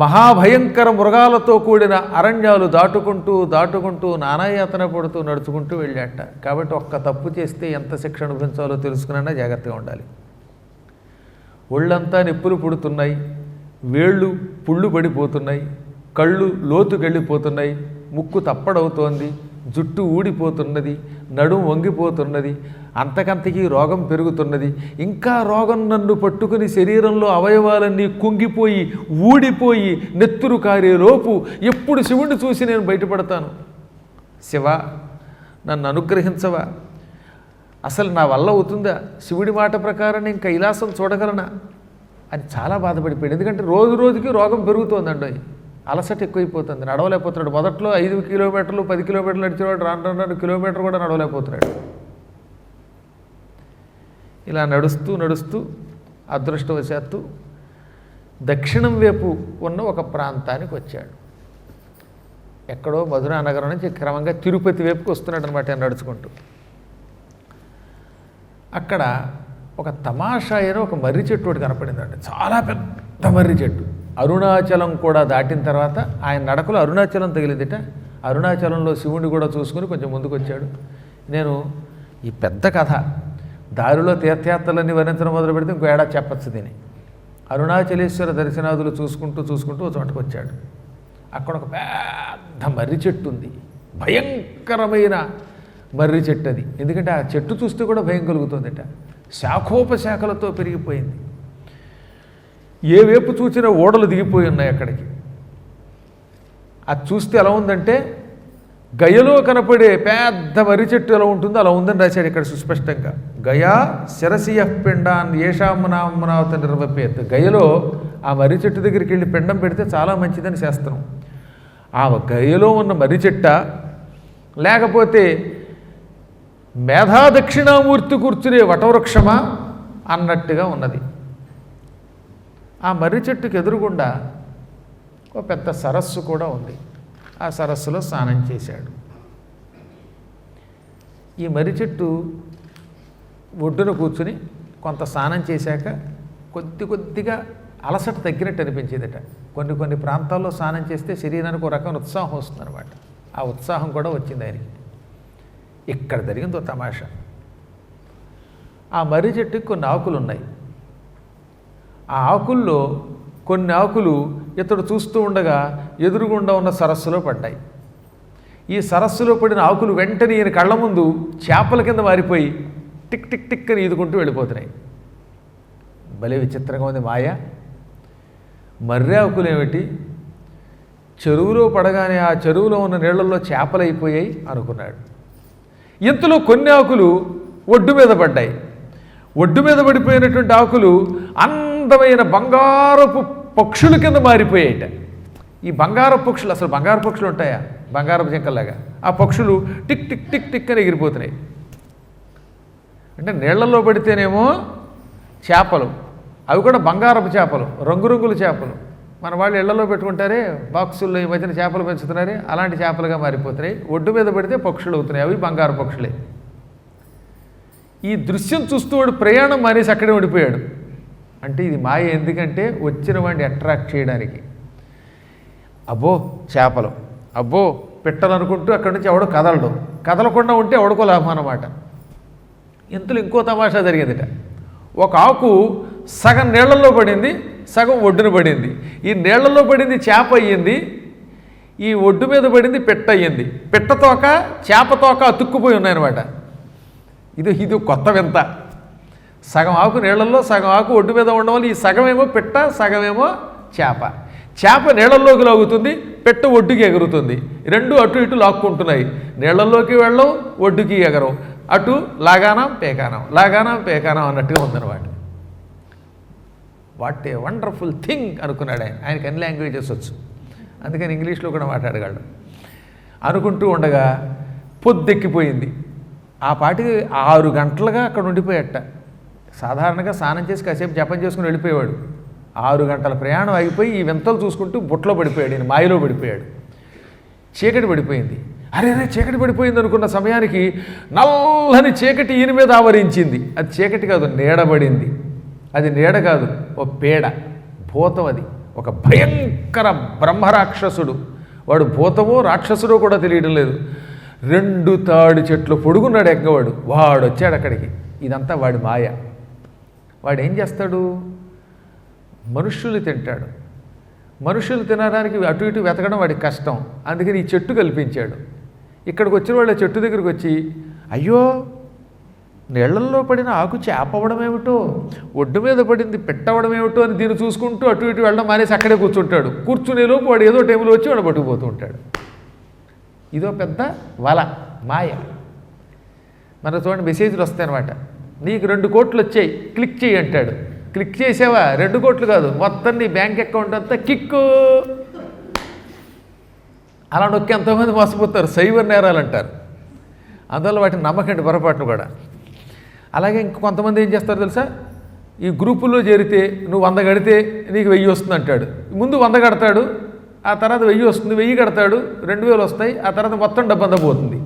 మహాభయంకర మృగాలతో కూడిన అరణ్యాలు దాటుకుంటూ నానాయాతన పడుతూ నడుచుకుంటూ వెళ్ళాట. కాబట్టి ఒక్క తప్పు చేస్తే ఎంత శిక్ష అనుభవించాలో తెలుసుకున్నా జాగ్రత్తగా ఉండాలి. ఒళ్ళంతా నిప్పులు పుడుతున్నాయి, వేళ్ళు పుళ్ళు పడిపోతున్నాయి, కళ్ళు లోతుకెళ్ళిపోతున్నాయి, ముక్కు తప్పడవుతోంది, జుట్టు ఊడిపోతున్నది, నడుం వంగిపోతున్నది, అంతకంతకీ రోగం పెరుగుతున్నది. ఇంకా రోగం నన్ను పట్టుకుని శరీరంలో అవయవాలన్నీ కుంగిపోయి ఊడిపోయి నెత్తురు కారే లోపు ఎప్పుడు శివుణ్ణి చూసి నేను బయటపడతాను? శివ, నన్ను అనుగ్రహించవా? అసలు నా వల్ల అవుతుందా? శివుడి మాట ప్రకారం నేను కైలాసం చూడగలనా అని చాలా బాధపడిపోయాడు. ఎందుకంటే రోజు రోజుకి రోగం పెరుగుతోందండి, అలసట ఎక్కువైపోతుంది, నడవలేకపోతున్నాడు. మొదట్లో 5 కిలోమీటర్లు 10 కిలోమీటర్లు నడిచేవాడు, రాను కిలోమీటర్ కూడా నడవలేకపోతున్నాడు. ఇలా నడుస్తూ నడుస్తూ అదృష్టవశాత్తు దక్షిణం వైపు ఉన్న ఒక ప్రాంతానికి వచ్చాడు. ఎక్కడో మధురా నగరం నుంచి క్రమంగా తిరుపతి వైపుకి వస్తున్నాడు అనమాట నడుచుకుంటూ. అక్కడ ఒక తమాషా అయిన ఒక మర్రి చెట్టు ఒకటి కనపడిందండి, చాలా పెద్ద మర్రి చెట్టు. అరుణాచలం కూడా దాటిన తర్వాత ఆయన నడకలో అరుణాచలం తగిలిందిట. అరుణాచలంలో శివుడిని కూడా చూసుకుని కొంచెం ముందుకు వచ్చాడు. నేను ఈ పెద్ద కథ దారిలో తీర్థయాత్రలన్నీ వర్ణించడం మొదలు పెడితే ఇంకో ఏడాది చెప్పచ్చు దీన్ని. అరుణాచలేశ్వర దర్శనాదులు చూసుకుంటూ చూసుకుంటూ ఒక చోటకు వచ్చాడు. అక్కడ ఒక పెద్ద మర్రి చెట్టు ఉంది, భయంకరమైన మర్రి చెట్టు అది. ఎందుకంటే ఆ చెట్టు చూస్తే కూడా భయం కలుగుతుందట, శాఖోపశాఖలతో పెరిగిపోయింది. ఏ వైపు చూసినా ఓడలు దిగిపోయి ఉన్నాయి అక్కడికి. అది చూస్తే ఎలా ఉందంటే గయలో కనపడే పెద్ద మర్రి చెట్టు ఎలా ఉంటుందో అలా ఉందని రాశాడు ఇక్కడ సుస్పష్టంగా. గయా శిరసియ పిండాన్ ఏషామనామనావత నిర్వపేత్. గయలో ఆ మర్రి చెట్టు దగ్గరికి వెళ్ళి పిండం పెడితే చాలా మంచిదని శాస్త్రం. ఆ గయలో ఉన్న మర్రి చెట్ట లేకపోతే మేధా దక్షిణామూర్తి కూర్చునే వటవృక్షమా అన్నట్టుగా ఉన్నది. ఆ మర్రి చెట్టుకు ఎదురుగుండా ఒక పెద్ద సరస్సు కూడా ఉంది. ఆ సరస్సులో స్నానం చేశాడు. ఈ మర్రి చెట్టు ఒడ్డున కూర్చుని కొంత స్నానం చేశాక కొద్దిగా అలసట తగ్గినట్టు అనిపించేదట. కొన్ని ప్రాంతాల్లో స్నానం చేస్తే శరీరానికి ఒక రకమైన ఉత్సాహం వస్తుందన్నమాట. ఆ ఉత్సాహం కూడా వచ్చింది ఆయనకి. ఇక్కడ జరిగిందో తమాషా. ఆ మర్రి చెట్టుకి కొన్ని ఆకులు ఉన్నాయి. ఆ ఆకుల్లో కొన్ని ఆకులు ఇతడు చూస్తూ ఉండగా ఎదురుగుండా ఉన్న సరస్సులో పడ్డాయి. ఈ సరస్సులో పడిన ఆకులు వెంటనే ఈయన కళ్ళ ముందు చేపల కింద మారిపోయి టిక్ టిక్ టిక్ అని ఈదుకుంటూ వెళ్ళిపోతున్నాయి. భలే విచిత్రంగా ఉంది మాయ. మర్రి ఆకులు ఏమిటి, చెరువులో పడగానే ఆ చెరువులో ఉన్న నీళ్లలో చేపలు అయిపోయాయి అనుకున్నాడు. ఇంతలో కొన్ని ఆకులు ఒడ్డు మీద పడ్డాయి. ఒడ్డు మీద పడిపోయినటువంటి ఆకులు అందమైన బంగారపు పక్షుల కింద మారిపోయాయట. ఈ బంగారపు పక్షులు, అసలు బంగారు పక్షులు ఉంటాయా? బంగారపు జింకల్లాగా ఆ పక్షులు టిక్ టిక్ టిక్ టిక్ అని ఎగిరిపోతున్నాయి. అంటే నీళ్లలో పడితేనేమో చేపలు, అవి కూడా బంగారపు చేపలు, రంగురంగుల చేపలు. మన వాళ్ళు ఇళ్లలో పెట్టుకుంటారే బాక్సుల్లో, ఈ మధ్యన చేపలు పెంచుతున్నారే, అలాంటి చేపలుగా మారిపోతున్నాయి. ఒడ్డు మీద పడితే పక్షులు అవుతున్నాయి, అవి బంగారు పక్షులే. ఈ దృశ్యం చూస్తూ వాడు ప్రయాణం మానేసి అక్కడే ఉండిపోయాడు. అంటే ఇది మాయ. ఎందుకంటే వచ్చిన వాడిని అట్రాక్ట్ చేయడానికి. అబ్బో చేపలు, అబ్బో పిట్టలు అనుకుంటూ అక్కడి నుంచి ఎవడో కదలడం, కదలకుండా ఉంటే ఎవడుకో లాభం అన్నమాట. ఇంతలో ఇంకో తమాషా జరిగేదిట. ఒక ఆకు సగం నీళ్లలో పడింది, సగం ఒడ్డున పడింది. ఈ నీళ్లలో పడింది చేప అయ్యింది, ఈ ఒడ్డు మీద పడింది పిట్ట అయ్యింది. పిట్టతోక చేపతోక అతుక్కుపోయి ఉన్నాయన్నమాట. ఇది కొత్త వింత. సగం ఆకు నీళ్లలో, సగం ఆకు ఒడ్డు మీద ఉండడం వల్ల ఈ సగమేమో పిట్ట, సగమేమో చేప. చేప నీళ్లలోకి లాగుతుంది, పిట్ట ఒడ్డుకి ఎగురుతుంది. రెండు అటు ఇటు లాక్కుంటున్నాయి. నీళ్లలోకి వెళ్ళం, ఒడ్డుకి ఎగరం. అటు లాగానం పేకానం, లాగానం పేకానం అన్నట్టుగా ఉందన్నమాట. వాట్ ఏ వండర్ఫుల్ థింగ్ అనుకున్నాడు ఆయన. ఆయనకి అన్ని లాంగ్వేజెస్ వచ్చు, అందుకని ఇంగ్లీష్లో కూడా మాట్లాడగలడు. అనుకుంటూ ఉండగా పొద్దెక్కిపోయింది. ఆ పాటికి 6 గంటలుగా అక్కడ ఉండిపోయాట. సాధారణంగా స్నానం చేసి కాసేపు జపం చేసుకుని వెళ్ళిపోయేవాడు. 6 గంటల ప్రయాణం ఆగిపోయి ఈ వింతలు చూసుకుంటూ బుట్టలో పడిపోయాడు, ఈయన మాయలో పడిపోయాడు. చీకటి పడిపోయింది. అరే చీకటి పడిపోయింది అనుకున్న సమయానికి నల్లని చీకటి ఈయన మీద ఆవరించింది. అది చీకటి కాదు, నీడబడింది. అది నీడ కాదు, ఓ పేడ, భూతం. అది ఒక భయంకర బ్రహ్మరాక్షసుడు. వాడు భూతమో రాక్షసుడో కూడా తెలియడం లేదు. 2 తాడి చెట్లు పొడుగున్నాడు ఎగ్గవాడు. వాడు వచ్చాడు అక్కడికి. ఇదంతా వాడి మాయ. వాడు ఏం చేస్తాడు? మనుష్యులు తింటాడు. మనుష్యులు తినడానికి అటు ఇటు వెతకడం వాడికి కష్టం. అందుకని ఈ చెట్టు కల్పించాడు. ఇక్కడికి వచ్చిన వాళ్ళు చెట్టు దగ్గరికి వచ్చి, అయ్యో నీళ్లలో పడిన ఆకు చేపవడం ఏమిటో, ఒడ్డు మీద పడింది పెట్టవడం ఏమిటో అని దీన్ని చూసుకుంటూ అటు ఇటు వెళ్ళడం మానేసి అక్కడే కూర్చుంటాడు. కూర్చునేలోపు వాడు ఏదో టైంలో వచ్చి వాడు పట్టుకుపోతూ ఉంటాడు. ఇదో పెద్ద వల, మాయ. మనకు చూడండి మెసేజ్లు వస్తాయన్నమాట. నీకు 2 కోట్లు వచ్చాయి, క్లిక్ చేయి అంటాడు. క్లిక్ చేసావా, 2 కోట్లు కాదు, మొత్తం నీ బ్యాంక్ అకౌంట్ అంతా కిక్కు. అలా నొక్కి ఎంతోమంది మోసపోతారు, సైబర్ నేరాలు అంటారు. అందువల్ల వాటిని నమ్మకండి పొరపాటును కూడా. అలాగే ఇంకొంతమంది ఏం చేస్తారు తెలుసా, ఈ గ్రూపుల్లో చేరితే నువ్వు 100 కడితే నీకు 1000 వస్తుంది అంటాడు. ముందు 100 కడతాడు, ఆ తర్వాత 1000 వస్తుంది, 1000 కడతాడు, 2000 వస్తాయి, ఆ తర్వాత మొత్తం డబ్బంతా పోతుంది.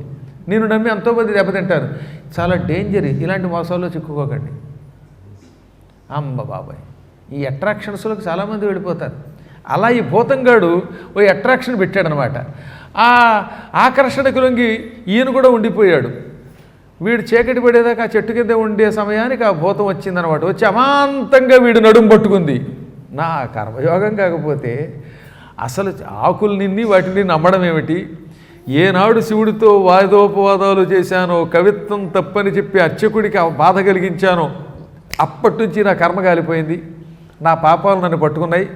నేను నమ్మి ఎంతోమంది దెబ్బతింటారు. చాలా డేంజర్, ఇలాంటి మోసాల్లో చిక్కుకోకండి. అమ్మ బాబాయ్, ఈ అట్రాక్షన్స్లోకి చాలామంది వెళ్ళిపోతారు. అలా ఈ భూతంగాడు ఓ అట్రాక్షన్ పెట్టాడనమాట. ఆ ఆకర్షణకు లొంగి ఈయన కూడా ఉండిపోయాడు. వీడు చీకటి పడేదాకా ఆ చెట్టు కింద ఉండే సమయానికి ఆ భూతం వచ్చిందనమాట. వచ్చి అమాంతంగా వీడు నడుము పట్టుకుంది. నా కర్మయోగం కాకపోతే అసలు ఆకులు నిన్ని వాటిని నమ్మడం ఏమిటి? ఏనాడు శివుడితో వాదోపవాదాలు చేశానో, కవిత్వం తప్పని చెప్పి అర్చకుడికి బాధ కలిగించానో, అప్పటి నుంచి నా కర్మ కాలిపోయింది, నా పాపాలు నన్ను పట్టుకున్నాయి.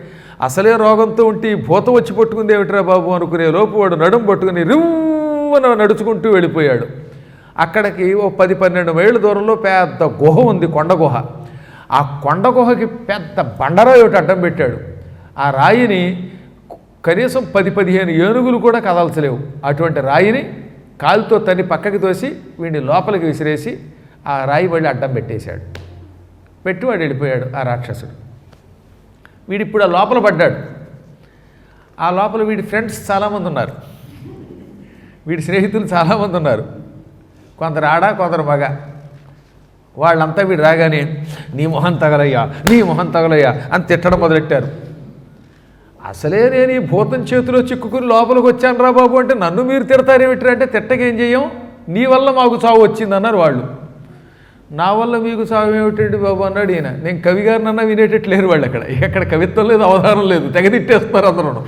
అసలే రోగంతో ఉంటే భూతం వచ్చి పట్టుకుంది ఏమిట్రా బాబు అనుకునే లోపు వాడు నడుము పట్టుకుని రివ్వున నడుచుకుంటూ వెళ్ళిపోయాడు. అక్కడికి ఓ 10-12 మైళ్ళ దూరంలో పెద్ద గుహ ఉంది, కొండ గుహ. ఆ కొండ గుహకి పెద్ద బండరాయి ఒకటి అడ్డం పెట్టాడు. ఆ రాయిని కనీసం 10-15 ఏనుగులు కూడా కదల్చలేవు. అటువంటి రాయిని కాలుతో తన్ని పక్కకి తోసి వీడిని లోపలికి విసిరేసి ఆ రాయి మళ్ళీ అడ్డం పెట్టేశాడు. పెట్టి వాడు వెళ్ళిపోయాడు ఆ రాక్షసుడు. వీడిప్పుడు ఆ లోపల పడ్డాడు. ఆ లోపల వీడి ఫ్రెండ్స్ చాలామంది ఉన్నారు, వీడి స్నేహితులు చాలామంది ఉన్నారు. కొందరు ఆడ, కొందరు మగ. వాళ్ళంతా వీడు రాగానే నీ మొహం తగలయ్యా, నీ మొహం తగలయ్యా అని తిట్టడం మొదలెట్టారు. అసలే నేను ఈ భూతం చేతిలో చిక్కుకుని లోపలికి వచ్చాను రా బాబు అంటే నన్ను మీరు తిడతారేమిట్రా అంటే తిట్టకేం చెయ్యం, నీ వల్ల మాకు చావు వచ్చిందన్నారు వాళ్ళు. నా వల్ల మీకు చావు ఏమిటండి బాబు అన్నాడు ఈయన. నేను కవిగారినన్నా వినేటట్టు లేరు వాళ్ళు. ఎక్కడ కవిత్వం లేదు, అవధానం లేదు, తెగ తిట్టేస్తున్నారు, అందరూ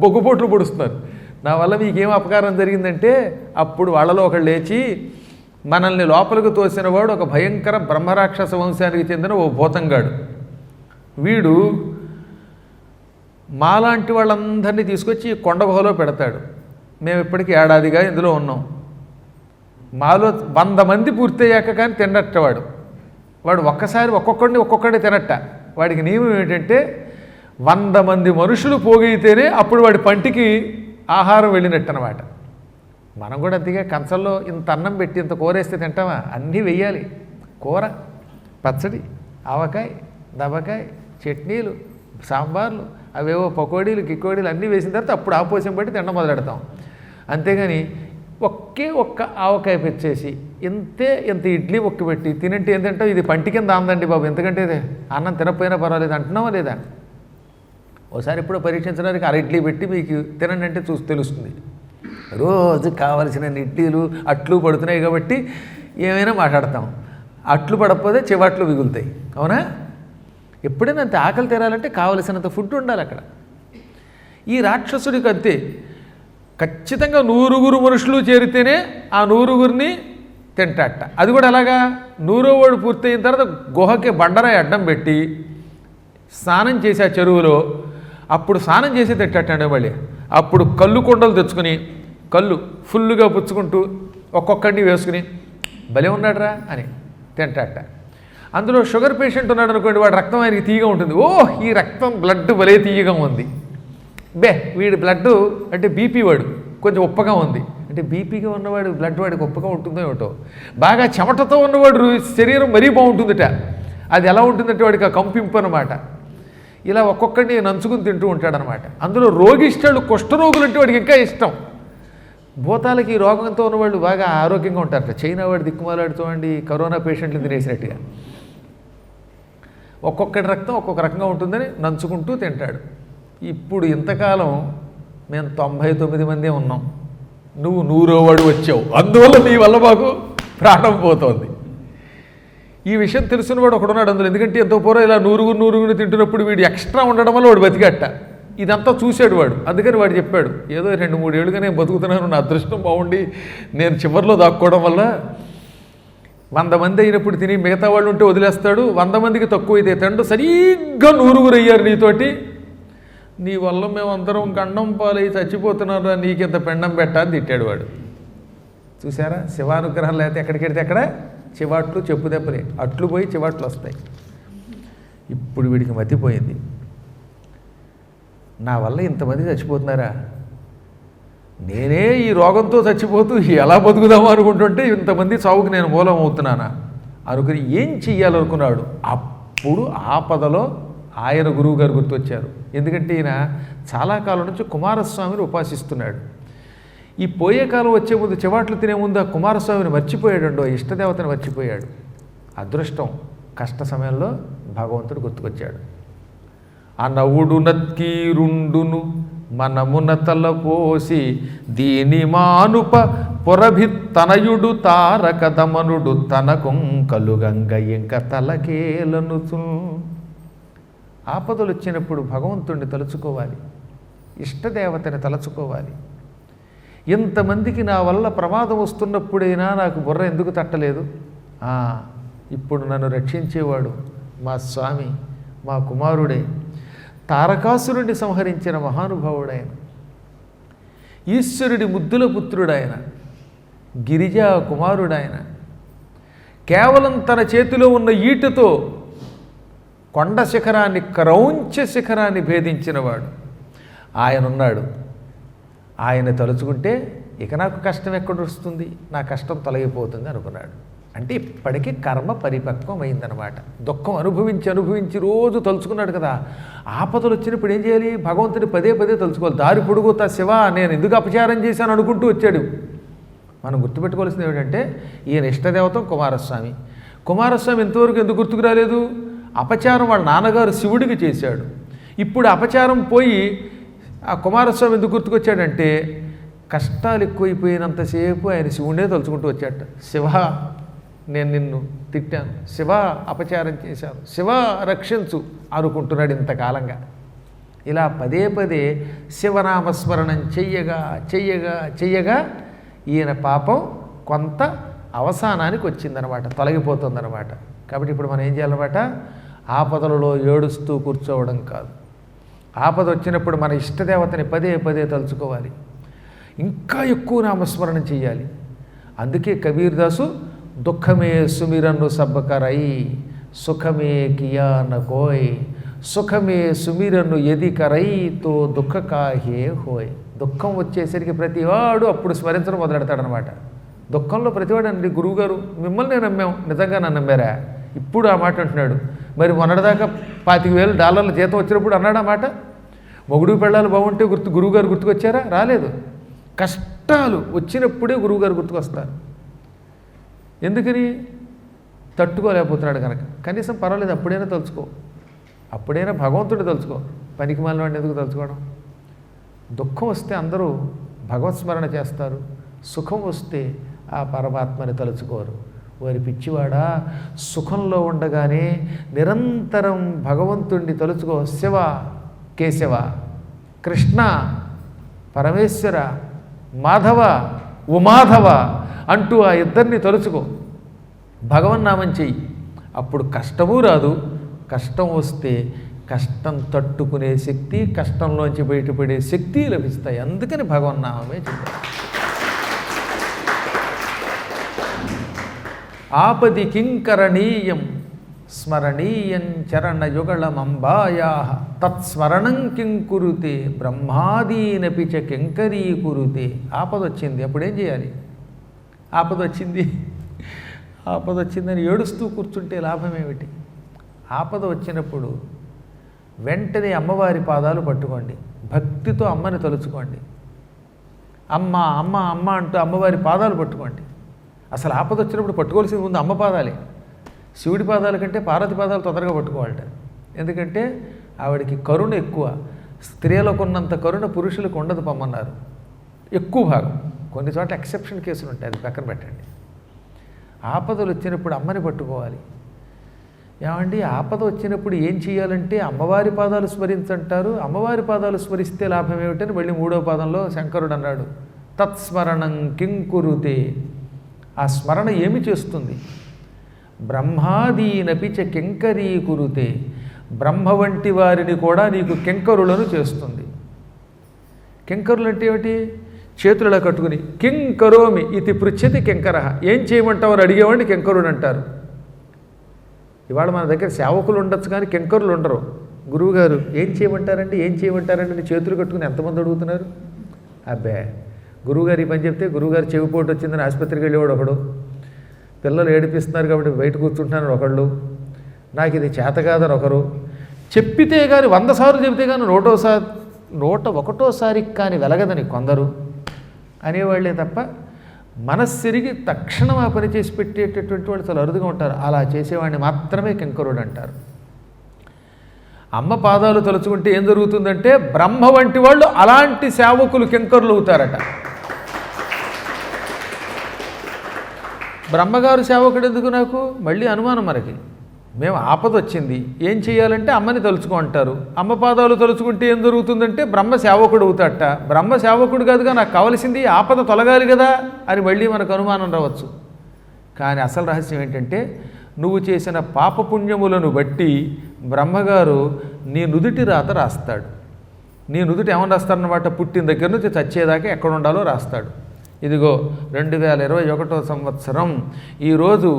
బొగ్గుపోట్లు పొడుస్తున్నారు. నా వల్ల మీకేం అపకారం జరిగిందంటే అప్పుడు వాళ్ళలో ఒకళ్ళు లేచి, మనల్ని లోపలికి తోసిన వాడు ఒక భయంకర బ్రహ్మరాక్షస వంశానికి చెందిన ఓ భూతంగాడు. వీడు మాలాంటి వాళ్ళందరినీ తీసుకొచ్చి కొండ గుహలో పెడతాడు. మేము ఇప్పటికీ ఏడాదిగా ఇందులో ఉన్నాం. మాలో 100 మంది పూర్తయ్యాక కానీ తినట్టవాడు. వాడు ఒక్కసారి ఒక్కొక్కడిని తినట్ట. వాడికి నియమం ఏంటంటే 100 మంది మనుషులు పోగైతేనే అప్పుడు వాడి పంటికి ఆహారం వెళ్ళినట్టు అనమాట. మనం కూడా అంతగా కంచంలో ఇంత అన్నం పెట్టి ఇంత కూరేస్తే తింటామా? అన్నీ వెయ్యాలి. కూర, పచ్చడి, ఆవకాయ, దబకాయ, చట్నీలు, సాంబార్లు, అవేవో పకోడీలు, గికోడీలు అన్నీ వేసిన తర్వాత అప్పుడు ఆపోసం పెట్టి తినడం మొదలెడతాం. అంతేగాని ఒక్క ఆవకాయ పెంచేసి ఇంత ఇడ్లీ ఒక్క పెట్టి తినంటే ఏంటంటే ఇది పంటి కింద ఆందండి బాబు, ఎందుకంటే అన్నం తినకపోయినా పర్వాలేదు అంటున్నావా లేదా? ఓసారి ఇప్పుడు పరీక్షించడానికి 1/2 ఇడ్లీ పెట్టి మీకు తినండి అంటే చూసి తెలుస్తుంది. రోజు కావలసిన ఇడ్లీలు అట్లు పడుతున్నాయి కాబట్టి ఏమైనా మాట్లాడతాం. అట్లు పడకపోతే చివాట్లు మిగులుతాయి, అవునా? ఎప్పుడైనా అంత ఆకలి తీరాలంటే కావలసినంత ఫుడ్ ఉండాలి అక్కడ. ఈ రాక్షసుడికి అంతే, ఖచ్చితంగా 100 మనుషులు చేరితేనే ఆ 100 తింటాట. అది కూడా అలాగా 100వ వాడు పూర్తయిన తర్వాత గుహకి బండరాయి అడ్డం పెట్టి స్నానం చేసి ఆ చెరువులో అప్పుడు స్నానం చేసి తింటాటండి. మళ్ళీ అప్పుడు కళ్ళు కుండలు తెచ్చుకుని కళ్ళు ఫుల్లుగా పుచ్చుకుంటూ ఒక్కొక్కడిని వేసుకుని భలే ఉన్నాడరా అని తింటాట. అందులో షుగర్ పేషెంట్ ఉన్నాడు అనుకోండి, వాడు రక్తం ఆయనకి తీయగా ఉంటుంది. ఈ రక్తం బ్లడ్ భలే తీయగా ఉంది. వీడి బ్లడ్ అంటే బీపీ వాడు కొంచెం ఉప్పగా ఉంది అంటే బీపీగా ఉన్నవాడు బ్లడ్ వాడికి ఉప్పగా ఉంటుందో ఏమిటో. బాగా చెమటతో ఉన్నవాడు శరీరం మరీ బాగుంటుందట. అది ఎలా ఉంటుందంటే వాడికి ఆ కంపింపు అనమాట. ఇలా ఒక్కొక్కడిని నంచుకుని తింటూ ఉంటాడనమాట. అందులో రోగిష్టాలు, కుష్ఠరోగులు అంటే వాడికి ఇంకా ఇష్టం. భూతాలకి రోగంతో ఉన్నవాళ్ళు బాగా ఆరోగ్యంగా ఉంటారట. చైనా వాడు దిక్కుమాలాడుతూ అండి కరోనా పేషెంట్లు తినేసినట్టుగా. ఒక్కొక్కటి రక్తం ఒక్కొక్క రకంగా ఉంటుందని నంచుకుంటూ తింటాడు. ఇప్పుడు ఇంతకాలం మేము 99 మందే ఉన్నాం, నువ్వు 100వ వాడు వచ్చావు, అందువల్ల నీ వల్ల మాకు ప్రాణం పోతోంది. ఈ విషయం తెలిసిన వాడు ఒకడున్నాడు అందులో. ఎందుకంటే ఎంతో పూర్వం ఇలా 100 తింటున్నప్పుడు వీడు ఎక్స్ట్రా ఉండడం వల్ల వాడు బతికట్ట. ఇదంతా చూశాడు వాడు. అందుకని వాడు చెప్పాడు, ఏదో 2-3 ఏళ్ళుగా నేను బతుకుతున్నాను, నా అదృష్టం బాగుండి నేను చివరిలో దాక్కోవడం వల్ల 100 మంది అయినప్పుడు తిని మిగతా వాళ్ళు ఉంటే వదిలేస్తాడు, 100 మందికి తక్కువ అయితే తండ్రి సరిగ్గా 100 అయ్యారు నీతోటి, నీ వల్ల మేమందరం గండం పాలై చచ్చిపోతున్నారా, నీకింత పెండం పెట్టాలని తిట్టాడు వాడు. చూసారా, శివానుగ్రహం లేకపోతే ఎక్కడికి వెడితే అక్కడ చివాట్లు చెప్పు దెబ్బలే, అట్లు పోయి చివాట్లు వస్తాయి. ఇప్పుడు వీడికి మతిపోయింది, నా వల్ల ఇంతమంది చచ్చిపోతున్నారా, నేనే ఈ రోగంతో చచ్చిపోతూ ఎలా బతుకుదామో అనుకుంటుంటే ఇంతమంది చావుకు నేను మూలం అవుతున్నానా అనుకుని ఏం చెయ్యాలనుకున్నాడు. అప్పుడు ఆపదలో ఆయన గురువుగారు గుర్తొచ్చారు. ఎందుకంటే ఈయన చాలా కాలం నుంచి కుమారస్వామిని ఉపాసిస్తున్నాడు. ఈ పోయే కాలం వచ్చే ముందు చివాట్లు తినే ముందు ఆ కుమారస్వామిని మర్చిపోయాడు, ఇష్టదేవతని మర్చిపోయాడు. అదృష్టం, కష్ట సమయంలో భగవంతుడు గుర్తుకొచ్చాడు. ఆ నవ్వుడు నత్కీరుండును మనమున తలపోసి దీని మానుప పొరభిత్తనయుడు తారకదమనుడు తనకొంకలుగంగ ఇంక తలకేలనుచు. ఆపదలు వచ్చినప్పుడు భగవంతుడిని తలుచుకోవాలి, ఇష్టదేవతని తలుచుకోవాలి. ఎంతమందికి నా వల్ల ప్రమాదం వస్తున్నప్పుడైనా నాకు బుర్ర ఎందుకు తట్టలేదు, ఇప్పుడు నన్ను రక్షించేవాడు మా స్వామి, మా కుమారుడే, తారకాసురుడిని సంహరించిన మహానుభావుడాయన, ఈశ్వరుడి ముద్దుల పుత్రుడాయన, గిరిజా కుమారుడాయన, కేవలం తన చేతిలో ఉన్న ఈటతో కొండ శిఖరాన్ని, క్రౌంచ శిఖరాన్ని భేదించినవాడు ఆయన ఉన్నాడు. ఆయన తలుచుకుంటే ఇక నాకు కష్టం ఎక్కడ వస్తుంది, నా కష్టం తొలగిపోతుంది అనుకున్నాడు. అంటే ఇప్పటికీ కర్మ పరిపక్వం అయిందనమాట. దుఃఖం అనుభవించి అనుభవించి రోజు తలుచుకున్నాడు కదా. ఆపదలు వచ్చినప్పుడు ఏం చేయాలి, భగవంతుని పదే పదే తలుచుకోవాలి. దారి పొడుగుతా శివ నేను ఎందుకు అపచారం చేశాను అనుకుంటూ వచ్చాడు. మనం గుర్తుపెట్టుకోవాల్సింది ఏమిటంటే ఈయన ఇష్టదేవతం కుమారస్వామి. కుమారస్వామి ఇంతవరకు ఎందుకు గుర్తుకు రాలేదు, అపచారం వాళ్ళ నాన్నగారు శివుడికి చేశాడు. ఇప్పుడు అపచారం పోయి ఆ కుమారస్వామి ఎందుకు గుర్తుకొచ్చాడంటే కష్టాలు ఎక్కువైపోయినంతసేపు ఆయన శివుడే తలుచుకుంటూ వచ్చాట. శివ నేను నిన్ను తిట్టాను, శివ అపచారం చేశాను, శివ రక్షించు అనుకుంటున్నాడు ఇంతకాలంగా. ఇలా పదే పదే శివనామస్మరణం చెయ్యగా చెయ్యగా చెయ్యగా ఈయన పాపం కొంత అవసానానికి వచ్చిందనమాట, తొలగిపోతుందన్నమాట. కాబట్టి ఇప్పుడు మనం ఏం చేయాలన్నమాట, ఆపదలలో ఏడుస్తూ కూర్చోవడం కాదు. ఆపద వచ్చినప్పుడు మన ఇష్టదేవతని పదే పదే తలుచుకోవాలి, ఇంకా ఎక్కువ నామస్మరణం చేయాలి. అందుకే కబీర్దాసు దుఃఖమే సుమిరన్ను సబ్బకరై సుఖమే కియా నకోయ్ సుఖమే సుమిరన్ను ఎది కరైతో దుఃఖ కాహే హోయ్. దుఃఖం వచ్చేసరికి ప్రతివాడు అప్పుడు స్మరించడం మొదలెడతాడనమాట. దుఃఖంలో ప్రతివాడు అండి, గురువుగారు మిమ్మల్ని నమ్మాం, నిజంగా నన్ను నమ్మారా, ఇప్పుడు ఆ మాట అంటున్నాడు. మరి మొన్నటిదాకా $25,000 జీతం వచ్చినప్పుడు అన్నాడు ఆ మాట. మొగుడు పెళ్ళాలు బాగుంటే గురువుగారు గుర్తుకొచ్చారా, రాలేదు. కష్టాలు వచ్చినప్పుడే గురువుగారు గుర్తుకొస్తారు. ఎందుకని, తట్టుకోలేకపోతున్నాడు కనుక. కనీసం పర్వాలేదు, అప్పుడైనా తలుచుకో, అప్పుడైనా భగవంతుడు తలుచుకో. పనికి మాలిన వాడిని ఎందుకు తలుచుకోవడం. దుఃఖం వస్తే అందరూ భగవత్ స్మరణ చేస్తారు, సుఖం వస్తే ఆ పరమాత్మని తలుచుకోరు. వారి పిచ్చివాడా, సుఖంలో ఉండగానే నిరంతరం భగవంతుణ్ణి తలుచుకో. శివ కేశవ, కృష్ణ పరమేశ్వర, మాధవ ఉమాధవ అంటూ ఆ ఇద్దరిని తలుచుకో, భగవన్నామం చెయ్యి. అప్పుడు కష్టమూ రాదు. కష్టం వస్తే కష్టం తట్టుకునే శక్తి, కష్టంలోంచి బయటపడే శక్తి లభిస్తాయి. అందుకని భగవన్నామమే చెప్తారు. ఆపది కింకరణీయం స్మరణీయం చరణయుగళమంబాయా తత్స్మరణం కింకురుతే బ్రహ్మాదీనపి చ కింకరీకురుతే. ఆపదొచ్చింది, అప్పుడేం చేయాలి, ఆపదొచ్చిందని ఏడుస్తూ కూర్చుంటే లాభం ఏమిటి. ఆపద వచ్చినప్పుడు వెంటనే అమ్మవారి పాదాలు పట్టుకోండి, భక్తితో అమ్మని తలుచుకోండి. అమ్మ అమ్మ అమ్మ అంటూ అమ్మవారి పాదాలు పట్టుకోండి. అసలు ఆపద వచ్చినప్పుడు పట్టుకోవాల్సింది ముందు అమ్మ పాదాలే. శివుడి పాదాల కంటే పార్వతి పాదాలు తొందరగా పట్టుకోవాలట. ఎందుకంటే ఆవిడికి కరుణ ఎక్కువ. స్త్రీలకు ఉన్నంత కరుణ పురుషులకు ఉండదు పొమ్మన్నారు, ఎక్కువ భాగం. కొన్ని చోట్ల ఎక్సెప్షన్ కేసులు ఉంటాయి, అది పక్కన పెట్టండి. ఆపదలు వచ్చినప్పుడు అమ్మని పట్టుకోవాలి. ఏమండి ఆపద వచ్చినప్పుడు ఏం చేయాలంటే అమ్మవారి పాదాలు స్మరించంటారు. అమ్మవారి పాదాలు స్మరిస్తే లాభం ఏమిటని మళ్ళీ 3వ పాదంలో శంకరుడు అన్నాడు, తత్స్మరణం కింకురుతే. ఆ స్మరణ ఏమి చేస్తుంది? బ్రహ్మాదీనపి చ కింకరీకురుతే. బ్రహ్మ వంటి వారిని కూడా నీకు కింకరులను చేస్తుంది. కింకరులు అంటే ఏమిటి? చేతులలో కట్టుకుని కిం కరోమి ఇది పృచ్ఛతి కింకర, ఏం చేయమంటావు అని అడిగేవాడిని కింకరుడు అంటారు. ఇవాళ మన దగ్గర సేవకులు ఉండొచ్చు కానీ కింకరులు ఉండరు. గురువుగారు ఏం చేయమంటారండి, ఏం చేయమంటారండి అని చేతులు కట్టుకుని ఎంతమంది అడుగుతున్నారు? అబ్బే, గురువుగారు ఈ పని చెప్తే గురువుగారు చెవిపోటు వచ్చిందని ఆసుపత్రికి వెళ్ళేవాడు ఒకడు, పిల్లలు ఏడిపిస్తున్నారు కాబట్టి బయట కూర్చుంటున్నారు ఒకళ్ళు, నాకు ఇది చేత కాదని ఒకరు, చెప్పితే కానీ 100 సార్లు చెబితే కానీ 101సారికి కానీ వెలగదని కొందరు అనేవాళ్లే తప్ప మనస్సిరిగి తక్షణం ఆ పని చేసి పెట్టేటటువంటి వాళ్ళు చాలా అరుదుగా ఉంటారు. అలా చేసేవాడిని మాత్రమే కింకరుడు అంటారు. అమ్మ పాదాలు తలుచుకుంటే ఏం జరుగుతుందంటే బ్రహ్మ వంటి వాళ్ళు అలాంటి సేవకులు కింకరులు అవుతారట. బ్రహ్మగారు సేవకుడు ఎందుకు? నాకు మళ్ళీ అనుమానం. మనకి మేము ఆపద వచ్చింది, ఏం చేయాలంటే అమ్మని తలుచుకో అంటారు. అమ్మ పాదాలు తలుచుకుంటే ఏం జరుగుతుందంటే బ్రహ్మ సేవకుడు అవుతాడట. బ్రహ్మ సేవకుడు కాదుగా, నాకు కావలసింది ఆపద తొలగాలి కదా అని మళ్ళీ మనకు అనుమానం రావచ్చు. కానీ అసలు రహస్యం ఏంటంటే నువ్వు చేసిన పాపపుణ్యములను బట్టి బ్రహ్మగారు నీ నుదుటి రాత రాస్తాడు. నీ నుదుటి ఏమని రాస్తాడనమాట? పుట్టిన దగ్గర నుంచి చచ్చేదాకా ఎక్కడ ఉండాలో రాస్తాడు. ఇదిగో 2021వ సంవత్సరం ఈరోజు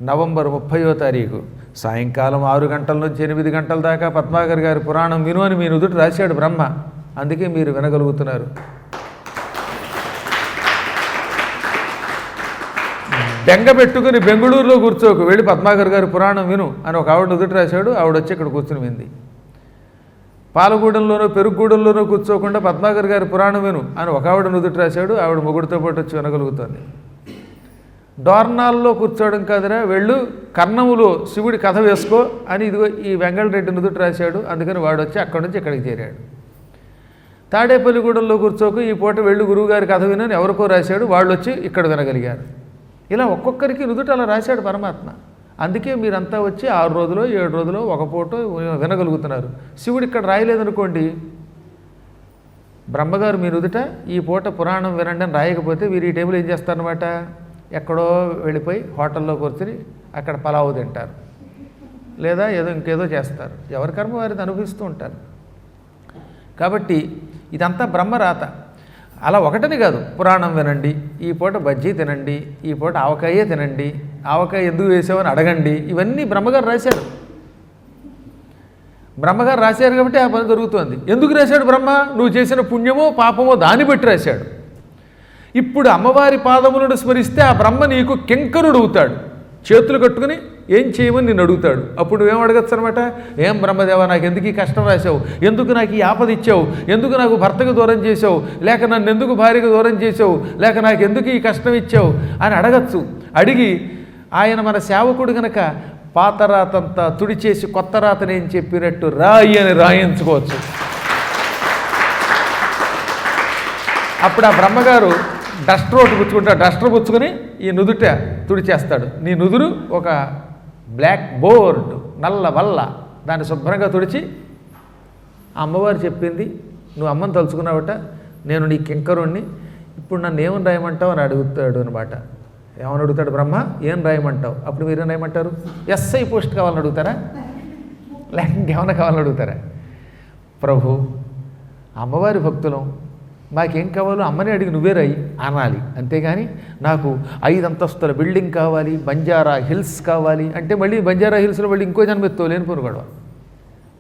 నవంబర్ 30వ తారీఖు సాయంకాలం 6 గంటల నుంచి 8 గంటల దాకా పద్మాకర్ గారి పురాణం విను అని మీ నుదుటి రాశాడు బ్రహ్మ. అందుకే మీరు వినగలుగుతున్నారు. బెంగ పెట్టుకుని బెంగళూరులో కూర్చోకు, వెళ్ళి పద్మాకర్ గారి పురాణం విను అని ఒక ఆవిడ నుదుటి రాశాడు. ఆవిడ వచ్చి ఇక్కడ కూర్చుని వింది. పాలగూడెంలోనో పెరుగుగూడెంలోనో కూర్చోకుండా పద్మాకర్ గారి పురాణం విను అని ఒక ఆవిడ నుదుటి రాశాడు. ఆవిడ మొగుడితో పాటు వచ్చి వినగలుగుతుంది. డోర్నాల్లో కూర్చోవడం కాదురా, వెళ్ళు కర్ణములో శివుడి కథ వేసుకో అని ఇదిగో ఈ వెంగళరెడ్డి నుదుటి రాశాడు. అందుకని వాడు వచ్చి అక్కడి నుంచి ఇక్కడికి చేరాడు. తాడేపల్లిగూడెంలో కూర్చోకు, ఈ పూట వెళ్ళు గురువుగారి కథ వినని ఎవరికో రాశాడు. వాళ్ళు వచ్చి ఇక్కడ వినగలిగారు. ఇలా ఒక్కొక్కరికి నుదుట అలా రాశాడు పరమాత్మ. అందుకే మీరంతా వచ్చి 6 రోజులో 7 రోజులో ఒక పూట వినగలుగుతున్నారు. శివుడు ఇక్కడ రాయలేదనుకోండి, బ్రహ్మగారు మీ నుదుట ఈ పూట పురాణం వినండి అని రాయకపోతే వీరు ఈ టేబుల్ ఏం చేస్తారనమాట? ఎక్కడో వెళ్ళిపోయి హోటల్లో కూర్చుని అక్కడ పలావు తింటారు, లేదా ఇంకేదో చేస్తారు. ఎవరి కర్మ వారిని అనుభవిస్తూ ఉంటారు. కాబట్టి ఇదంతా బ్రహ్మరాత. అలా ఒకటని కాదు, పురాణం వినండి, ఈ పూట బజ్జీ తినండి, ఈ పూట ఆవకాయే తినండి, ఆవకాయ ఎందుకు వేసావని అడగండి, ఇవన్నీ బ్రహ్మగారు రాశారు. బ్రహ్మగారు రాశారు కాబట్టి ఆ పని జరుగుతోంది. ఎందుకు రాశాడు బ్రహ్మ? నువ్వు చేసిన పుణ్యమో పాపమో దాన్ని బట్టి రాశాడు. ఇప్పుడు అమ్మవారి పాదములను స్మరిస్తే ఆ బ్రహ్మ నీకు కింకరుడు అవుతాడు. చేతులు కట్టుకుని ఏం చేయమని నిన్ను అడుగుతాడు. అప్పుడు నువ్వేం అడగచ్చు అనమాట? ఏం బ్రహ్మదేవ, నాకు ఎందుకు ఈ కష్టం రాశావు, ఎందుకు నాకు ఈ ఆపద ఇచ్చావు, ఎందుకు నాకు భర్తకు దూరం చేసావు, లేక నన్ను ఎందుకు భార్యకు దూరం చేసావు, లేక నాకు ఎందుకు ఈ కష్టం ఇచ్చావు అని అడగచ్చు. అడిగి ఆయన మన సేవకుడు గనక పాత రాతంతా తుడిచేసి కొత్త రాతనేం చెప్పినట్టు రాయి అని రాయించుకోవచ్చు. అప్పుడు ఆ బ్రహ్మగారు డస్టర్ ఒకటి పుచ్చుకుంటాడు. డస్టర్ పుచ్చుకొని ఈ నుదుట తుడిచేస్తాడు. నీ నుదురు ఒక బ్లాక్ బోర్డ్, నల్ల వల్ల, దాన్ని శుభ్రంగా తుడిచి అమ్మవారు చెప్పింది నువ్వు అమ్మని తలుచుకున్నావట, నేను నీ కింకరుణ్ణి, ఇప్పుడు నన్ను ఏమని రాయమంటావు అని అడుగుతాడు అనమాట. ఏమని అడుగుతాడు బ్రహ్మ? ఏం రాయమంటావు? అప్పుడు మీరేం రాయమంటారు? ఎస్ఐ పోస్ట్ కావాలని అడుగుతారా, లేక ఇంకేమైనా కావాలని అడుగుతారా? ప్రభు, అమ్మవారి భక్తులం, మాకేం కావాలో అమ్మని అడిగి నువ్వే రాయి అనాలి. అంతేగాని నాకు 5 అంతస్తుల బిల్డింగ్ కావాలి, బంజారా హిల్స్ కావాలి అంటే మళ్ళీ బంజారా హిల్స్లో మళ్ళీ ఇంకో జన్మెత్తో లేని పొరుగొడవ.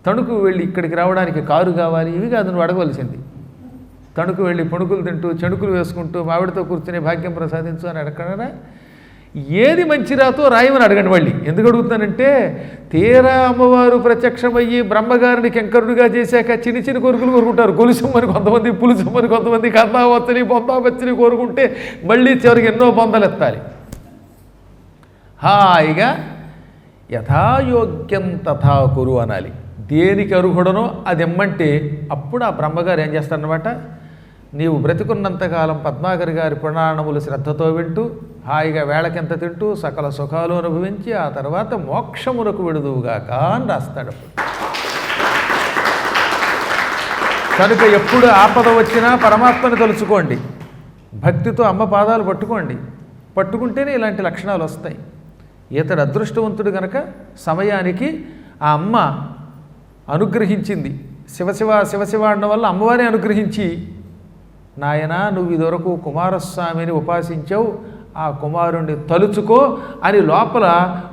తణుకు వెళ్ళి ఇక్కడికి రావడానికి కారు కావాలి, ఇవి కాదు నువ్వు అడగవలసింది. తణుకు వెళ్ళి పుణుకులు తింటూ చెణుకులు వేసుకుంటూ మావిడితో కూర్చునే భాగ్యం ప్రసాదించు అని అడగడరా? ఏది మంచి రాతో రాయమని అడగండి. మళ్ళీ ఎందుకు అడుగుతానంటే, తీరా అమ్మవారు ప్రత్యక్షమయ్యి బ్రహ్మగారిని కింకరుడిగా చేశాక చిన్న చిన్న కోరికలు కోరుకుంటారు. గొలుసమ్మని కొంతమంది, పులుసమ్మని కొంతమంది, కర్ణావచ్చని బొందావచ్చని కోరుకుంటే మళ్ళీ చివరికి ఎన్నో బొందలు ఎత్తాలి. హాయిగా యథాయోగ్యం తథా కురు అనాలి. దేనికి అర్హుడనో అది ఇమ్మంటే అప్పుడు ఆ బ్రహ్మగారు ఏం చేస్తారనమాట, నీవు బ్రతికున్నంతకాలం పద్మాకర్ గారి పురాణములు శ్రద్ధతో వింటూ హాయిగా వేళకెంత తింటూ సకల సుఖాలు అనుభవించి ఆ తర్వాత మోక్షమునకు విడుదువుగాక అని రాస్తాడు. కనుక ఎప్పుడు ఆపద వచ్చినా పరమాత్మని తలుచుకోండి, భక్తితో అమ్మ పాదాలు పట్టుకోండి, పట్టుకుంటేనే ఇలాంటి లక్షణాలు వస్తాయి. ఇతడు అదృష్టవంతుడు కనుక సమయానికి ఆ అమ్మ అనుగ్రహించింది. శివశివ శివశివ అనడం వల్ల అమ్మవారే అనుగ్రహించి, నాయనా నువ్వు ఇదివరకు కుమారస్వామిని ఉపాసించావు, ఆ కుమారుణ్ణి తలుచుకో అని లోపల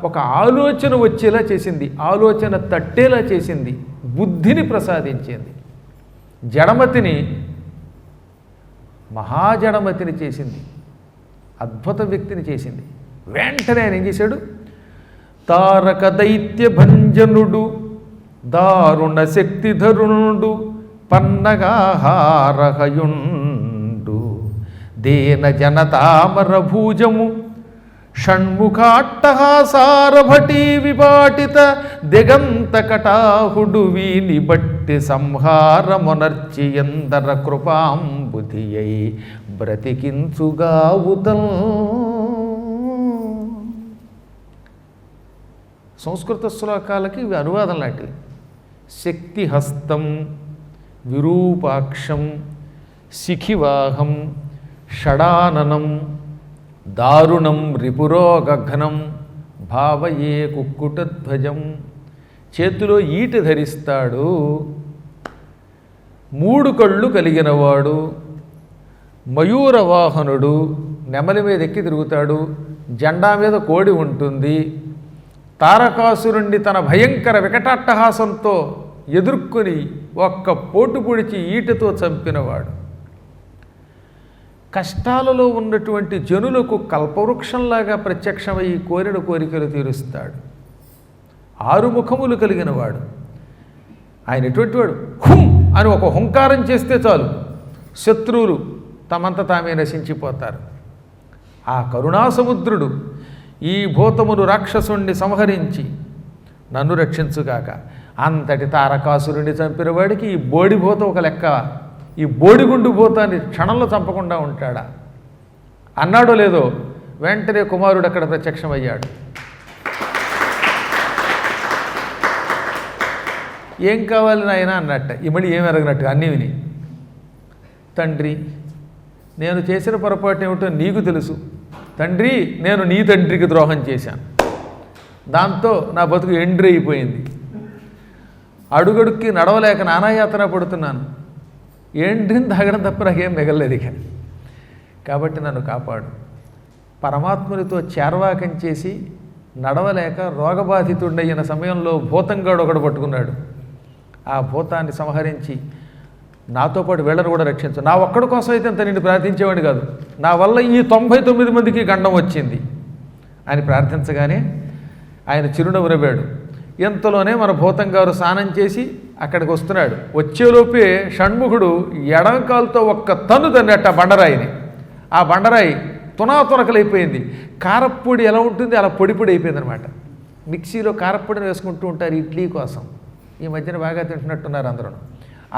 ఒక ఆలోచన వచ్చేలా చేసింది, ఆలోచన తట్టేలా చేసింది, బుద్ధిని ప్రసాదించింది. జడమతిని మహాజడమతిని చేసింది, అద్భుత వ్యక్తిని చేసింది. వెంటనే ఆయన ఏం చేశాడు? తారక దైత్య భంజనుడు దారుణ శక్తిధరుణుడు పన్నగాహారహయుండు దేన జనతామర భూజము షణ్ముఖాట్టహాసారభటీ విపాటిత దిగంత కటాహుడు వీని బట్టి సంహారమునర్చి ఎందర కృపాంబుధియై బ్రతికించుగావుతల్. సంస్కృత శ్లోకాలకి ఇవి అనువాదం లాంటివి. శక్తిహస్తం విరూపాక్షం శిఖివాహం షడాననం దారుణం రిపురోగఘ్నం భావయే కుక్కుటధ్వజం. చేతిలో ఈట ధరిస్తాడు, 3 కళ్ళు కలిగినవాడు, మయూరవాహనుడు, నెమలి మీద ఎక్కి తిరుగుతాడు, జెండా మీద కోడి ఉంటుంది, తారకాసురుణ్ణి తన భయంకర వికటాట్టహాసంతో ఎదుర్కొని ఒక్క పోటు పొడిచి ఈటతో చంపినవాడు, కష్టాలలో ఉన్నటువంటి జనులకు కల్పవృక్షంలాగా ప్రత్యక్షమై కోరిన కోరికలు తీరుస్తాడు, 6 ముఖములు కలిగిన వాడు. ఆయన ఎటువంటి వాడు? హుం అని ఒక హుంకారం చేస్తే చాలు శత్రువులు తమంత తామే నశించిపోతారు. ఆ కరుణాసముద్రుడు ఈ భూతమును రాక్షసుణ్ణి సంహరించి నన్ను రక్షించుగాక. అంతటి తారకాసురుణ్ణి చంపిన వాడికి ఈ బోడిభూతం ఒక లెక్క. ఈ బోడిగుండు భూతాన్ని క్షణంలో చంపకుండా ఉంటాడా అన్నాడో లేదో, వెంటనే కుమారుడు అక్కడ ప్రత్యక్షమయ్యాడు. ఏం కావాలి నాయన అన్నట్ట. ఈ మళ్ళీ ఏమి ఎరగనట్టు అన్నీ విని, తండ్రి నేను చేసిన పొరపాటు ఏమిటో నీకు తెలుసు. తండ్రి నేను నీ తండ్రికి ద్రోహం చేశాను, దాంతో నా బతుకు ఎండ్రి అయిపోయింది, అడుగడుక్కి నడవలేక నానాయాతన పడుతున్నాను, ఎండ్రిని తాగడం తప్ప నాకేం మిగలలేదు ఇక. కాబట్టి నన్ను కాపాడు. పరమాత్మునితో చేర్వాకం చేసి నడవలేక రోగబాధితుడైన సమయంలో భూతంగాడు ఒకడు పట్టుకున్నాడు. ఆ భూతాన్ని సంహరించి నాతో పాటు వీళ్ళను కూడా రక్షించు. నా ఒక్కడి కోసం అయితే అంత నిన్ను ప్రార్థించేవాడు కాదు, నా వల్ల ఈ 99 మందికి గండం వచ్చింది అని ప్రార్థించగానే ఆయన చిరునవ్వు నవ్వాడు. ఎంతలోనే మన భూతంగారు స్నానం చేసి అక్కడికి వస్తున్నాడు. వచ్చేలోపే షణ్ముఖుడు ఎడంకాలతో ఒక్క తన్ను తన్నట్ట బండరాయిని. ఆ బండరాయి తునాతునకలైపోయింది. కారప్పొడి ఎలా ఉంటుంది అలా పొడి పొడి అయిపోయింది అనమాట. మిక్సీలో కారప్పొడిని వేసుకుంటూ ఉంటారు ఇడ్లీ కోసం, ఈ మధ్యన బాగా తింటున్నట్టున్నారు అందరూ.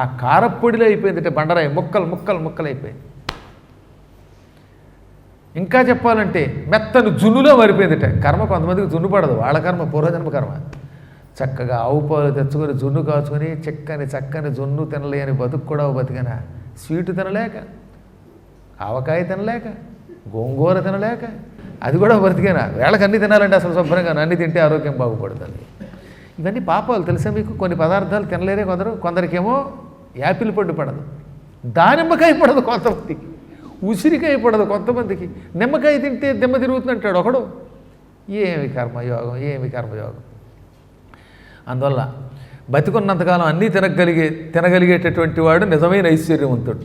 ఆ కారప్పొడిలో అయిపోయింది బండరాయి, ముక్కలు ముక్కలు ముక్కలు అయిపోయింది. ఇంకా చెప్పాలంటే మెత్తని జున్నులో మారిపోయిందిట. కర్మ కొంతమందికి జున్ను పడదు, వాళ్ళ కర్మ పూర్వజన్మ కర్మ. చక్కగా ఆవు పాలు తెచ్చుకొని జున్ను కాచుకొని చక్కని జున్ను తినలేని బతుకు కూడా బతికిన, స్వీటు తినలేక, ఆవకాయ తినలేక, గోంగూర తినలేక, అది కూడా బ్రతికేనా. వేళకు అన్నీ తినాలంటే అసలు శుభ్రంగా అన్నీ తింటే ఆరోగ్యం బాగుపడుతుంది. ఇవన్నీ పాపాలు తెలుసా మీకు? కొన్ని పదార్థాలు తినలేరే కొందరికేమో యాపిల్ పండు పడదు, దానిమ్మకాయ పడదు కొంతమందికి, ఉసిరికాయ పడదు కొంతమందికి, నిమ్మకాయ తింటే దెమ్మ తిరుగుతుందంటాడు ఒకడు. ఏమి కర్మయోగం. అందువల్ల బతికున్నంతకాలం అన్నీ తినగలిగేటటువంటి వాడు నిజమైన ఐశ్వర్యవంతుడు.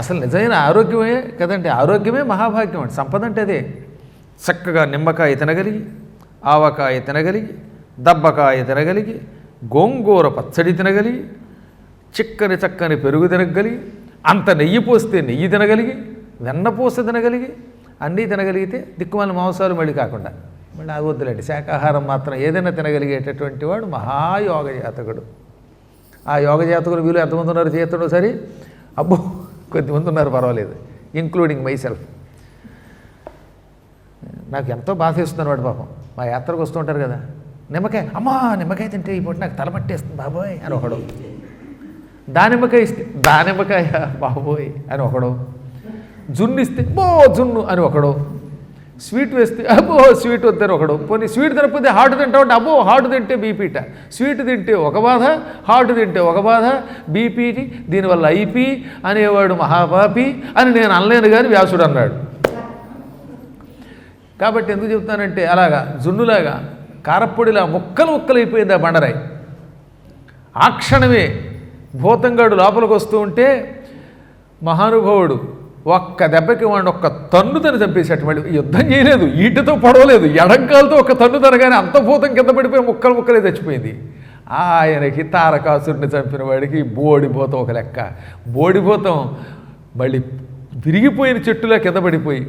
అసలు నిజమైన ఆరోగ్యమే కదండి, ఆరోగ్యమే మహాభాగ్యం అండి. సంపద అంటే అదే. చక్కగా నిమ్మకాయ తినగలిగి, ఆవకాయ తినగలిగి, దబ్బకాయ తినగలిగి, గోంగూర పచ్చడి తినగలిగి, చక్కని పెరుగు తినగలిగి, అంత నెయ్యి పోస్తే నెయ్యి తినగలిగి, వెన్నపూస తినగలిగి, అన్నీ తినగలిగితే దిక్కుమాల మాంసాలు మళ్ళీ కాకుండా, మళ్ళీ అది వద్దులేండి, శాకాహారం మాత్రం ఏదైనా తినగలిగేటటువంటి వాడు మహాయోగ జాతకుడు. ఆ యోగ జాతకులు వీళ్ళు ఎంతమంది ఉన్నారు చేస్తుండో సరే, అబ్బో కొద్దిమంది ఉన్నారు, పర్వాలేదు, ఇంక్లూడింగ్ మైసెల్ఫ్. నాకు ఎంతో బాధ వేస్తుంది వాడు పాపం. మా యాత్రకు వస్తూ ఉంటారు కదా, నిమ్మకాయ, అమ్మా నిమ్మకాయ తింటే ఈ పూట నాకు తలపట్టేస్తుంది బాబోయ్ అని ఒకడు, దానిమ్మకాయ ఇస్తే దానిమ్మకాయ బాబోయ్ అని ఒకడు, జున్ను ఇస్తే బో జున్ను అని ఒకడు, స్వీట్ వేస్తే అబ్బో స్వీట్ వద్దని ఒకడు, పోనీ స్వీట్ తినకపోతే హాట్ తింటామంటే అబ్బో హాట్ తింటే బీపీట, స్వీట్ తింటే ఒక బాధ, హాట్ తింటే ఒక బాధ, బీపీటి, దీనివల్ల ఐపీ అనేవాడు మహాపాపి అని నేను అనలేను కానీ వ్యాసుడు అన్నాడు. కాబట్టి ఎందుకు చెప్తానంటే అలాగా జున్నులాగా కారప్పొడిలా ముక్కలు ముక్కలైపోయింది ఆ బండరాయి. ఆ క్షణమే భూతంగాడు లోపలికి వస్తూ ఉంటే మహానుభావుడు ఒక్క దెబ్బకి వాడిని ఒక్క తన్నుతని చంపేశాడు. మళ్ళీ యుద్ధం చేయలేదు, ఈటతో పడవలేదు, ఎడంకాలతో ఒక తన్ను తనగానే అంత భూతం కింద పడిపోయి ముక్కలు ముక్కలే చచ్చిపోయింది. ఆయనకి తారకాసురుని చంపిన వాడికి బోడిభూతం ఒక లెక్క. బోడిభూతం మళ్ళీ విరిగిపోయిన చెట్టులా కింద పడిపోయి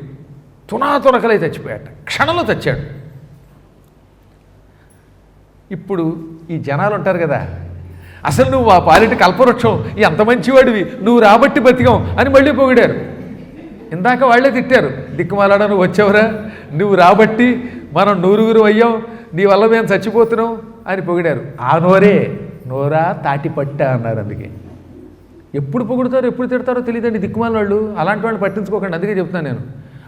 తునాతునకలై చచ్చిపోయాట, క్షణంలో చచ్చాడు. ఇప్పుడు ఈ జనాలు ఉంటారు కదా, అసలు నువ్వు ఆ పాలిటి కల్పవృక్షం, ఎంత మంచివాడివి, నువ్వు రాబట్టి బతికాం అని మళ్ళీ పొగిడారు. ఇందాక వాళ్ళే తిట్టారు, దిక్కుమాలాడ నువ్వు వచ్చావురా, నువ్వు రాబట్టి మనం నూరుగురు అయ్యాం, నీ వల్ల మేము చచ్చిపోతున్నాం అని పొగిడారు. ఆ నోరా తాటిపట్ట అన్నారు. అందుకే ఎప్పుడు పొగుడుతారో ఎప్పుడు తిడతారో తెలియదండి దిక్కుమాల వాళ్ళు. అలాంటి వాళ్ళు పట్టించుకోకండి. అందుకే చెప్తాను నేను,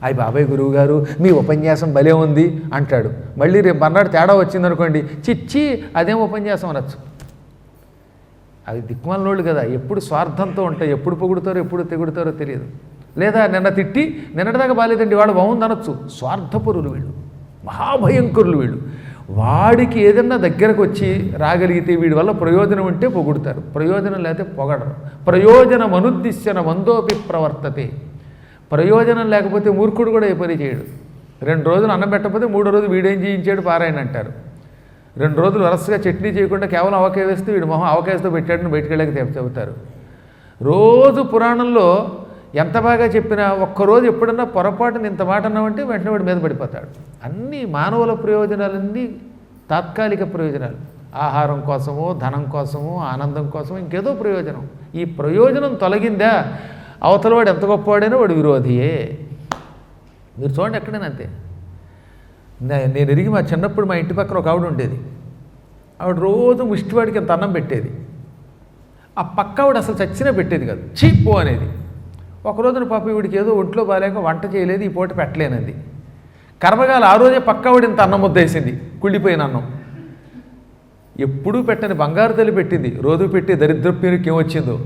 అయ్యి బాబాయ్ గురువు గారు మీ ఉపన్యాసం భలే ఉంది అంటాడు. మళ్ళీ రేపు మర్నాడు తేడా వచ్చిందనుకోండి, చిచ్చి అదేం ఉపన్యాసం అనొచ్చు. అవి దిక్కుమాలినోళ్ళు కదా, ఎప్పుడు స్వార్థంతో ఉంటాయి, ఎప్పుడు పొగుడుతారో ఎప్పుడు తెగుడుతారో తెలియదు. లేదా నిన్న తిట్టి నిన్నటిదాకా బాగాలేదండి వాడు బాగుంది అనొచ్చు. స్వార్థపరులు వీళ్ళు, మహాభయంకరులు వీళ్ళు. వాడికి ఏదన్నా దగ్గరకు వచ్చి రాగలిగితే వీడి వల్ల ప్రయోజనం ఉంటే పొగుడుతారు, ప్రయోజనం లేకపోతే పొగడరు. ప్రయోజనం అనుద్దిశ్యన మందోపి ప్రవర్తతే. ప్రయోజనం లేకపోతే మూర్ఖుడు కూడా ఏ పని చేయడు. 2 రోజులు అన్నం పెట్టకపోతే 3వ రోజు వీడేం చేయించాడు పారాయణ అంటారు. 2 రోజులు వరసగా చట్నీ చేయకుండా కేవలం ఆవకాయ వేస్తే వీడు మొహం ఆవకాయతో పెట్టాడని బయటికి వెళ్ళక చెబుతారు. రోజు పురాణంలో ఎంత బాగా చెప్పినా ఒక్కరోజు ఎప్పుడన్నా పొరపాటున ఇంత మాట అన్నామంటే వెంటనే వాడి మీద పడిపోతాడు. అన్నీ మానవుల ప్రయోజనాలన్నీ తాత్కాలిక ప్రయోజనాలు. ఆహారం కోసమో, ధనం కోసమో, ఆనందం కోసమో, ఇంకేదో ప్రయోజనం. ఈ ప్రయోజనం తొలగిందా అవతల వాడు ఎంత గొప్పవాడైనా వాడు విరోధియే. మీరు చూడండి ఎక్కడైనా అంతే. నేను ఎరిగి మా చిన్నప్పుడు మా ఇంటి పక్కన ఒక ఆవిడ ఉండేది. ఆవిడ రోజు ముష్టివాడికి ఎంత అన్నం పెట్టేది. ఆ పక్క ఆవిడ అసలు చచ్చినా పెట్టేది కాదు, చీప్పు అనేది. ఒకరోజున పాప వీడికి ఏదో ఒంట్లో బాగాలేక వంట చేయలేదు, ఈ పూట పెట్టలేనంది. కర్మగాలు ఆ రోజే పక్క ఆవిడ ఇంత అన్నం ముద్దేసింది, కుళ్ళిపోయిన అన్నం. ఎప్పుడూ పెట్టని బంగారు తల్లి పెట్టింది. రోజు పెట్టే దరిద్రప్యునికి ఏమొచ్చిందో.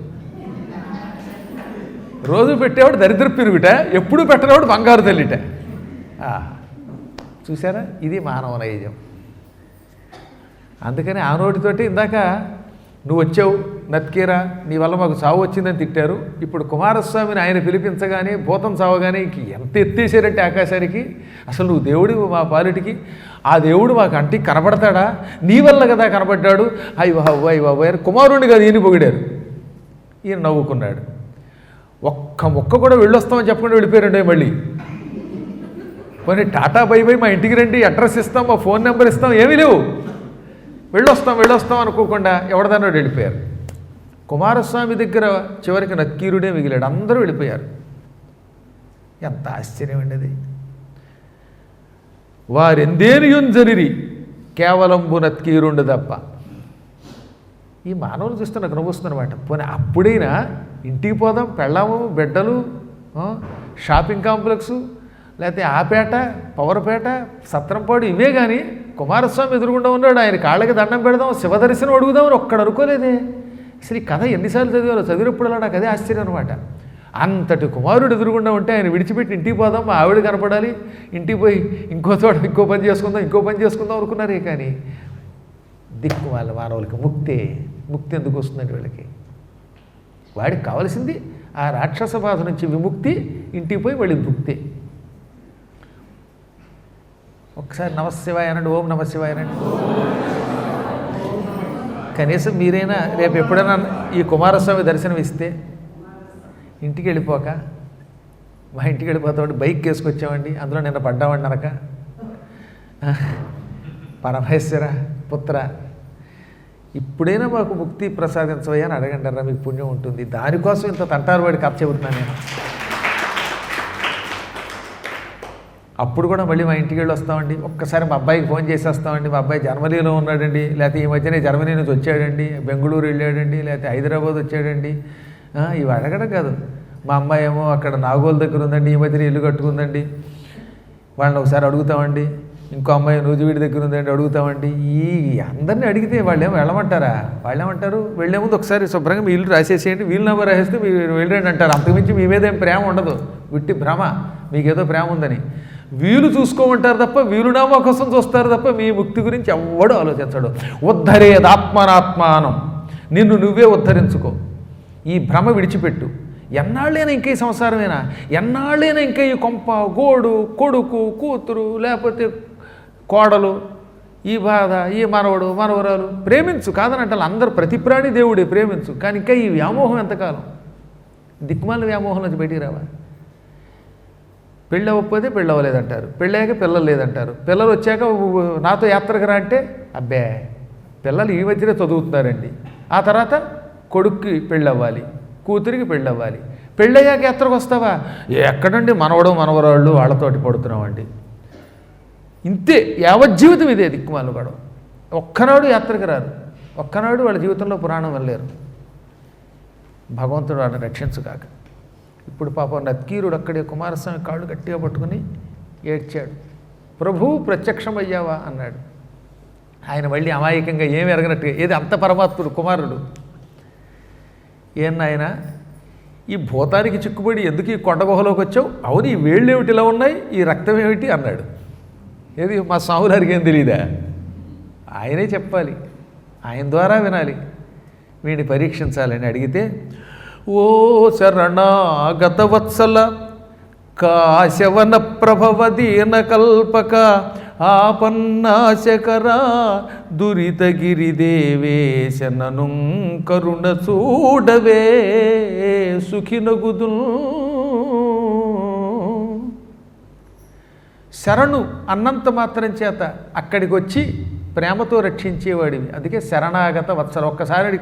రోజు పెట్టేవాడు దరిద్రప్యునికిట, ఎప్పుడూ పెట్టినవాడు బంగారు తల్లిట. చూసారా, ఇది మానవ నైజం. అందుకని ఆ నోటితోటి ఇందాక నువ్వు వచ్చావు నత్కీరా, నీ వల్ల మాకు చావు వచ్చిందని తిట్టారు. ఇప్పుడు కుమారస్వామిని ఆయన పిలిపించగానే భూతం చావగానే ఇంక ఎంత ఎత్తేసారంటే ఆకాశానికి, అసలు నువ్వు దేవుడివి మా పాలిటికి, ఆ దేవుడు మా కంటికి కనబడతాడా, నీ వల్ల కదా కనబడ్డాడు, అయ్యి బాబు అని కుమారుణ్ణి కాదు ఈయన పొగిడారు. ఈయన నవ్వుకున్నాడు. ఒక్క ముక్క కూడా వెళ్ళొస్తామని చెప్పకుండా వెళ్ళిపోయారండి. మళ్ళీ పోనీ టాటా బై మా ఇంటికి రండి, అడ్రస్ ఇస్తాం, మా ఫోన్ నెంబర్ ఇస్తాం, ఏమీ లేవు, వెళ్ళొస్తాం అనుకోకుండా ఎవరిదానో వెళ్ళిపోయారు. కుమారస్వామి దగ్గర చివరికి నత్కీరుడే మిగిలాడు, అందరూ వెళ్ళిపోయారు. ఎంత ఆశ్చర్యం అండి అది. వారెందేనియుంజరిరి కేవలంబు నత్కీరుండు తప్ప. ఈ మానవులు చూస్తే నాకు నవ్వుస్తుందన్నమాట. పోనీ అప్పుడైనా ఇంటికి పోదాం, పెళ్ళాము, బిడ్డలు, షాపింగ్ కాంప్లెక్సు, లేకపోతే ఆపేట, పవర్పేట, సత్రంపాడు, ఇవే కానీ కుమారస్వామి ఎదురుగుండా ఉన్నాడు, ఆయన కాళ్ళకి దండం పెడదాం, శివదర్శనం అడుగుదామని ఒక్కడ అనుకోలేదే. అసలు ఈ కథ ఎన్నిసార్లు చదివాలో, చదివినప్పుడల్లా నాకు అదే ఆశ్చర్యం అనమాట. అంతటి కుమారుడు ఎదురుగుండా ఉంటే ఆయన విడిచిపెట్టి ఇంటికి పోదాం, మా ఆవిడ కనపడాలి, ఇంటికి పోయి ఇంకో చోట ఇంకో పని చేసుకుందాం అనుకున్నారే. కానీ దిక్కు వాళ్ళ మానవులకి ముక్తి ఎందుకు వస్తుందండి వీళ్ళకి? వాడికి కావలసింది ఆ రాక్షస బాధ నుంచి విముక్తి, ఇంటికి పోయి మళ్ళీ భుక్తి. ఒకసారి నమశివాయ అనండి, ఓం నమశివాయ అనండి. కనీసం మీరైనా రేపు ఎప్పుడైనా ఈ కుమారస్వామి దర్శనం ఇస్తే ఇంటికి వెళ్ళిపోక, మా ఇంటికి వెళ్ళిపోతామండి, బైక్ వేసుకొచ్చామండి, అందులో నిన్న పడ్డామండి అనక, పరమేశ్వర పుత్ర ఇప్పుడైనా మాకు ముక్తి ప్రసాదించవయ్యా అని అడగంటారా, మీకు పుణ్యం ఉంటుంది. దానికోసం ఇంత తంటారు వాడి కథ చెబుతున్నాను నేను. అప్పుడు కూడా మళ్ళీ మా ఇంటికి వెళ్ళి వస్తామండి, ఒక్కసారి మా అబ్బాయికి ఫోన్ చేసేస్తామండి, మా అబ్బాయి జర్మనీలో ఉన్నాడండి, లేకపోతే ఈ మధ్యనే జర్మనీ నుంచి వచ్చాడండి, బెంగళూరు వెళ్ళాడండి, లేకపోతే హైదరాబాద్ వచ్చాడండి. ఇవి అడగడం కాదు. మా అమ్మాయి ఏమో అక్కడ నాగోల్ దగ్గర ఉందండి, ఈ మధ్యన ఇల్లు కట్టుకుందండి, వాళ్ళని ఒకసారి అడుగుతామండి. ఇంకో అమ్మాయి నూజివీడి దగ్గర ఉందండి, అడుగుతామండి. ఈ అందరినీ అడిగితే వాళ్ళేమో వెళ్ళమంటారా? వాళ్ళేమంటారు, వెళ్ళే ముందు ఒకసారి శుభ్రంగా మీ ఇల్లు రాసేసేయండి, వీళ్ళు నెంబర్ రాసేస్తే మీరు వెళ్ళండి అంటారు. అంతకుమించి మీ మీద ఏం ప్రేమ ఉండదు, విట్టి భ్రమ, మీకేదో ప్రేమ ఉందని. వీలు చూసుకోమంటారు తప్ప, వీలునామా కోసం చూస్తారు తప్ప మీ ముక్తి గురించి ఎవ్వడూ ఆలోచించడు. ఉద్ధరేదాత్మనాత్మానం, నిన్ను నువ్వే ఉద్ధరించుకో, ఈ భ్రమ విడిచిపెట్టు. ఎన్నాళ్ళైనా ఇంకా ఈ సంసారమేనా, ఎన్నాళ్ళైనా ఇంకా ఈ కొంప గోడు, కొడుకు కూతురు, లేకపోతే కోడలు, ఈ బాధ, ఈ మనవడు మనవరాలు, ప్రేమించు కాదనంటారు అందరూ, ప్రతి ప్రాణి దేవుడే, ప్రేమించు. కానీ ఇంకా ఈ వ్యామోహం ఎంతకాలం? దిక్కుమాల వ్యామోహం నుంచి బయటికి రావా? పెళ్ళి అవ్వకపోతే పెళ్ళి అవ్వలేదంటారు, పెళ్ళాక పిల్లలు లేదంటారు, పిల్లలు వచ్చాక నాతో యాత్రకు రా అంటే అబ్బే పిల్లలు ఈ మధ్యనే చదువుతున్నారండి, ఆ తర్వాత కొడుక్కి పెళ్ళి అవ్వాలి, కూతురికి పెళ్ళి అవ్వాలి, పెళ్ళయ్యాక యాత్రకు వస్తావా? ఎక్కడండి మనవడం మనవరాళ్ళు వాళ్ళతోటి పడుతున్నామండి. ఇంతే యావజ్జీవితం ఇదే దిక్కుమాలు గొడవ. ఒక్కనాడు యాత్రకు రారు, ఒక్కనాడు వాళ్ళ జీవితంలో పురాణం వెళ్ళలేరు. భగవంతుడు వాళ్ళని రక్షించుగాక. ఇప్పుడు పాపం నత్కీరుడు అక్కడే కుమారస్వామి కాళ్ళు గట్టిగా పట్టుకుని ఏడ్చాడు. ప్రభు ప్రత్యక్షమయ్యావా అన్నాడు. ఆయన మళ్ళీ అమాయకంగా ఏమి ఎరగనట్టుగా, ఏది అంత పరమాత్ముడు కుమారుడు, ఏనాయన ఈ భూతానికి చిక్కుబడి ఎందుకు ఈ కొండ గుహలోకి వచ్చావు? అవును, ఈ వేళ్ళు ఏమిటి ఇలా ఉన్నాయి, ఈ రక్తం ఏమిటి అన్నాడు. ఏది మా సాములారికి ఏం తెలియదా? ఆయనే చెప్పాలి, ఆయన ద్వారా వినాలి, వీడిని పరీక్షించాలని అడిగితే, ఓ శరణాగత వత్సల కాశవన ప్రభవ దీన కల్పక ఆపన్నాశకరా దురితగిరి దేవేశనను కరుణ చూడవే సుఖినగుదు. శరణు అన్నంత మాత్రం చేత అక్కడికి వచ్చి ప్రేమతో రక్షించేవాడివి, అందుకే శరణాగత వత్సల. ఒక్కసారి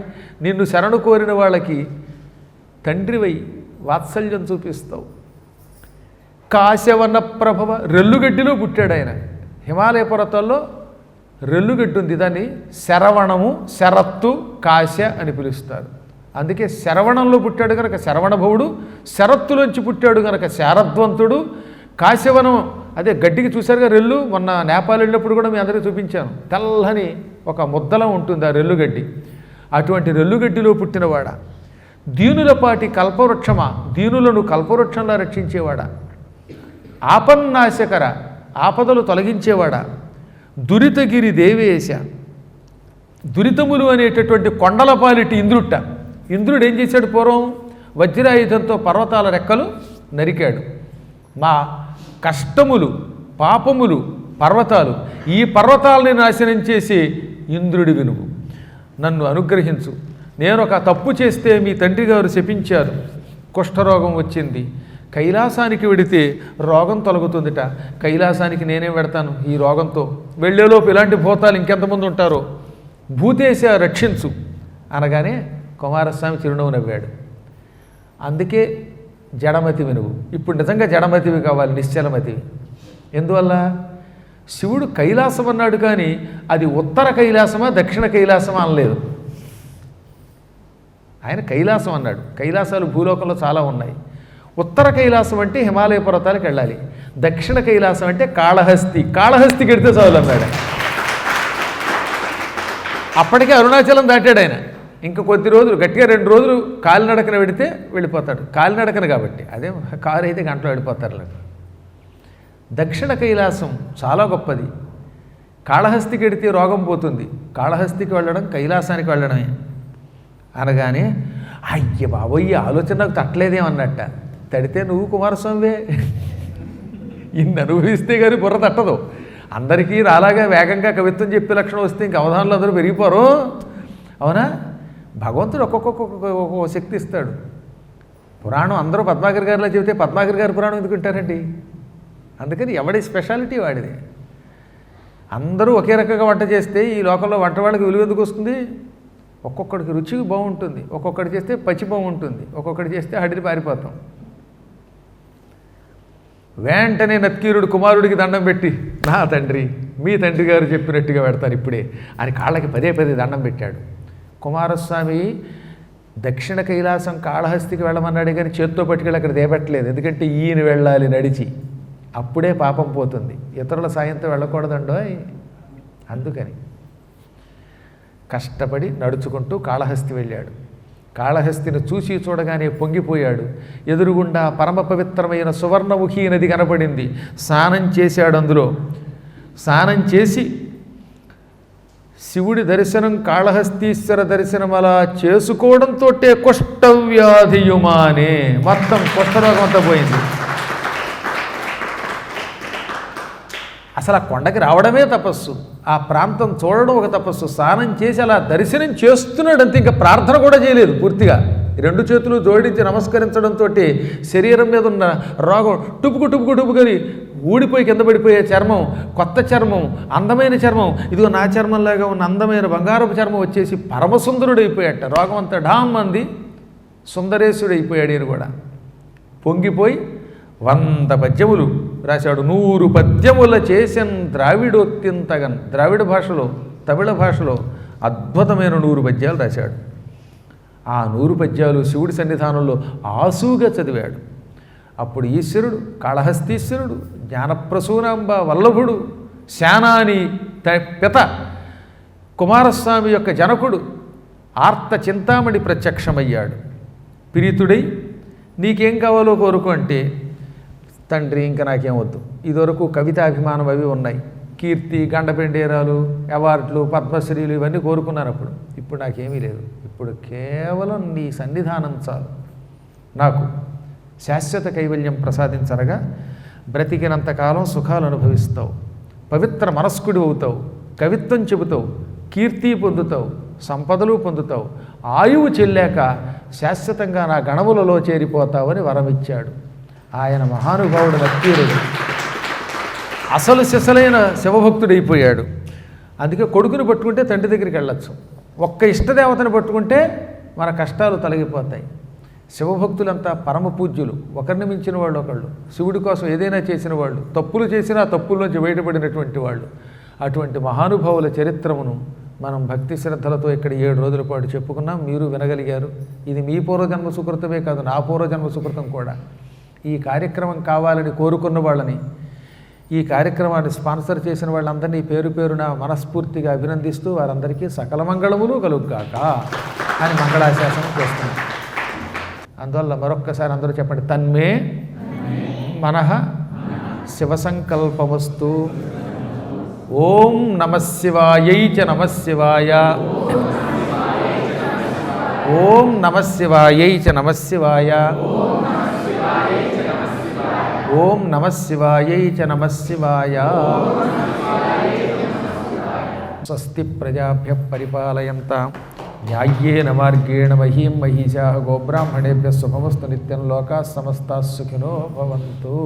నిన్ను శరణు కోరిన వాళ్ళకి తండ్రివై వాత్సల్యం చూపిస్తావు. కాశవన ప్రభవ, రెల్లుగడ్డిలో పుట్టాడు ఆయన. హిమాలయ పర్వతాల్లో రెల్లుగడ్డి ఉంది, దాన్ని శరవణము, శరత్తు, కాశ అని పిలుస్తారు. అందుకే శరవణంలో పుట్టాడు కనుక శరవణభవుడు, శరత్తులోంచి పుట్టాడు కనుక శారద్వంతుడు. కాశవనం అదే గడ్డికి చూశారుగా రెల్లు, మొన్న నేపాల్ వెళ్ళినప్పుడు కూడా మీ అందరికీ చూపించాను. తెల్లని ఒక ముద్దలం ఉంటుంది ఆ రెల్లుగడ్డి, అటువంటి రెల్లుగడ్డిలో పుట్టినవాడా. దీనులపాటి కల్పవృక్షమా, దీనులను కల్పవృక్షంలా రక్షించేవాడా. ఆపన్నాశకర, ఆపదలు తొలగించేవాడా. దురితగిరి దేవేశ, దురితములు అనేటటువంటి కొండలపాలిటి ఇంద్రుట్ట. ఇంద్రుడు ఏం చేశాడు పూర్వం? వజ్రాయుధంతో పర్వతాల రెక్కలు నరికాడు. మా కష్టములు, పాపములు, పర్వతాలు, ఈ పర్వతాలని నాశనం చేసి ఇంద్రుడి నువ్వు నన్ను అనుగ్రహించు. నేను ఒక తప్పు చేస్తే మీ తండ్రి గారు శపించారు, కుష్ఠరోగం వచ్చింది, కైలాసానికి వెడితే రోగం తొలగుతుందిట. కైలాసానికి నేనే వెడతాను ఈ రోగంతో, వెళ్ళేలోపు ఇలాంటి భూతాలు ఇంకెంతమంది ఉంటారో, భూతేశ రక్షించు అనగానే కుమారస్వామి చిరునవ్వు నవ్వాడు. అందుకే జడమతివి నువ్వు, ఇప్పుడు నిజంగా జడమతివి కావాలి, నిశ్చలమతివి. ఎందువల్ల? శివుడు కైలాసం అన్నాడు కానీ అది ఉత్తర కైలాసమా దక్షిణ కైలాసమా అనలేదు. ఆయన కైలాసం అన్నాడు. కైలాసాలు భూలోకంలో చాలా ఉన్నాయి. ఉత్తర కైలాసం అంటే హిమాలయ పర్వతాలకు వెళ్ళాలి, దక్షిణ కైలాసం అంటే కాళహస్తి, కాళహస్తికి వెడితే చాలు అన్నాడు. అప్పటికే అరుణాచలం దాటాడు ఆయన. ఇంకా కొద్ది రోజులు, గట్టిగా 2 రోజులు కాలినడకన వెడితే వెళ్ళిపోతాడు. కాలినడకన కాబట్టి, అదే కారు అయితే గంటలో వెళ్ళిపోతారు. దక్షిణ కైలాసం చాలా గొప్పది. కాళహస్తికి వెడితే రోగం పోతుంది, కాళహస్తికి వెళ్ళడం కైలాసానికి వెళ్ళడమే అనగానే అయ్య బాబోయ్, ఈ ఆలోచన నాకు తట్టలేదేమన్నట్ట. తడితే నువ్వు కుమారస్వామివే, ఇన్ని అనుభవిస్తే కానీ బుర్ర తట్టదు. అందరికీ రాలాగా వేగంగా కవిత్వం చెప్పే లక్షణం వస్తే ఇంక అవధానంలో అందరూ పెరిగిపోరు. అవునా? భగవంతుడు ఒక్కొక్క శక్తి ఇస్తాడు. పురాణం అందరూ పద్మాకర్ గారిలో చెబితే పద్మాకర్ గారి పురాణం ఎందుకుంటారండి? అందుకని ఎవడి స్పెషాలిటీ వాడిది. అందరూ ఒకే రకంగా వంట చేస్తే ఈ లోకంలో వంట వాళ్ళకి విలువ ఎందుకు వస్తుంది? ఒక్కొక్కడికి రుచి బాగుంటుంది, ఒక్కొక్కటి చేస్తే పచ్చి బాగుంటుంది, ఒక్కొక్కటి చేస్తే హడిరి పారిపోతాం. వెంటనే నత్కీరుడు కుమారుడికి దండం పెట్టి, నా తండ్రి మీ తండ్రి గారు చెప్పినట్టుగా పెడతారు ఇప్పుడే అని కాళ్ళకి పదే పదే దండం పెట్టాడు. కుమారస్వామి దక్షిణ కైలాసం కాళహస్తికి వెళ్ళమన్నాడే కానీ చేత్తో పట్టుకెళ్ళి అక్కడ దేపెట్టలేదు. ఎందుకంటే ఈయన వెళ్ళాలి నడిచి, అప్పుడే పాపం పోతుంది. ఇతరుల సాయంతో వెళ్ళకూడదండో. అందుకని కష్టపడి నడుచుకుంటూ కాళహస్తి వెళ్ళాడు. కాళహస్తిని చూసి చూడగానే పొంగిపోయాడు. ఎదురుగుండా పరమ పవిత్రమైన సువర్ణముఖి నది కనపడింది. స్నానం చేశాడు. అందులో స్నానం చేసి శివుడి దర్శనం, కాళహస్తీశ్వర దర్శనం అలా చేసుకోవడంతో కుష్ఠవ్యాధియుమానే, మొత్తం కుష్ఠరోగం అంతా పోయింది. అసలు ఆ కొండకి రావడమే తపస్సు, ఆ ప్రాంతం చూడడం ఒక తపస్సు. స్నానం చేసి అలా దర్శనం చేస్తున్నాడు అంతే, ఇంకా ప్రార్థన కూడా చేయలేదు. పూర్తిగా 2 చేతులు జోడించి నమస్కరించడంతో శరీరం మీద ఉన్న రోగం టుపుకు టుపుకు టుపుకొని ఊడిపోయి కింద పడిపోయే చర్మం, కొత్త చర్మం, అందమైన చర్మం, ఇదిగో నా చర్మంలాగా ఉన్న అందమైన బంగారపు చర్మం వచ్చేసి పరమసుందరుడైపోయాట. రోగం అంతా డామ్ అంది, సుందరేశుడైపోయాడు. ఈయన కూడా పొంగిపోయి 100 పద్యములు రాశాడు. 100 పద్యముల చేసెన్ ద్రావిడోక్తింతగన్. ద్రావిడ భాషలో, తమిళ భాషలో అద్భుతమైన 100 పద్యాలు రాశాడు. ఆ 100 పద్యాలు శివుడి సన్నిధానంలో ఆసుగా చదివాడు. అప్పుడు ఈశ్వరుడు, కాళహస్తీశ్వరుడు, జ్ఞానప్రసూనాంబ వల్లభుడు, శానాని పిత కుమారస్వామి యొక్క జనకుడు ఆర్త చింతామణి ప్రత్యక్షమయ్యాడు. ప్రీతుడై నీకేం కావాలో కోరుకో అంటే, తండ్రి ఇంకా నాకేం వద్దు, ఇదివరకు కవితాభిమానం అవి ఉన్నాయి, కీర్తి, గండపెండేరాలు, అవార్డులు, పద్మశ్రీలు ఇవన్నీ కోరుకున్నారు అప్పుడు. ఇప్పుడు నాకేమీ లేదు. ఇప్పుడు కేవలం నీ సన్నిధానం చాలు. నాకు శాశ్వత కైవల్యం ప్రసాదించరగా బ్రతికినంతకాలం సుఖాలు అనుభవిస్తావు, పవిత్ర మనస్కుడి అవుతావు, కవిత్వం చెబుతావు, కీర్తి పొందుతావు, సంపదలు పొందుతావు, ఆయువు చెల్లాక శాశ్వతంగా నా గణములలో చేరిపోతావని వరమిచ్చాడు. ఆయన మహానుభావుడు నత్కీరుడు అసలు సిసలైన శివభక్తుడైపోయాడు. అందుకే కొడుకుని పట్టుకుంటే తండ్రి దగ్గరికి వెళ్ళచ్చు, ఒక్క ఇష్టదేవతని పట్టుకుంటే మన కష్టాలు తొలగిపోతాయి. శివభక్తులంతా పరమ పూజ్యులు, ఒకరిని మించిన వాళ్ళు ఒకళ్ళు, శివుడి కోసం ఏదైనా చేసిన వాళ్ళు, తప్పులు చేసినా తప్పుల నుంచి బయటపడినటువంటి వాళ్ళు. అటువంటి మహానుభావుల చరిత్రమును మనం భక్తి శ్రద్ధలతో ఇక్కడ 7 రోజుల పాటు చెప్పుకున్నాం. మీరు వినగలిగారు. ఇది మీ పూర్వజన్మ సుకృతమే కాదు, నా పూర్వజన్మ సుకృతం కూడా. ఈ కార్యక్రమం కావాలని కోరుకున్న వాళ్ళని, ఈ కార్యక్రమాన్ని స్పాన్సర్ చేసిన వాళ్ళందరినీ పేరు పేరున మనస్ఫూర్తిగా అభినందిస్తూ వారందరికీ సకల మంగళములు కలుగుగాక అని మంగళాశాసనం చేస్తున్నాం. అందువల్ల మరొక్కసారి అందరూ చెప్పండి, తన్మే మనః శివసంకల్పమస్తు. ఓం నమఃశివాయై చ నమఃశివాయ. ఓం నమఃశివాయై చ నమఃశివాయ. ఓం నమఃశివాయై చ నమఃశివాయ. స్వస్తి ప్రజాభ్యః పరిపాలయంతాం న్యాయ్యేన మార్గేణ మహీం మహీశాః. గోబ్రాహ్మణేభ్యः శుభమస్తు నిత్యం. లోకాः సమస్తాः సుఖినో భవంతు.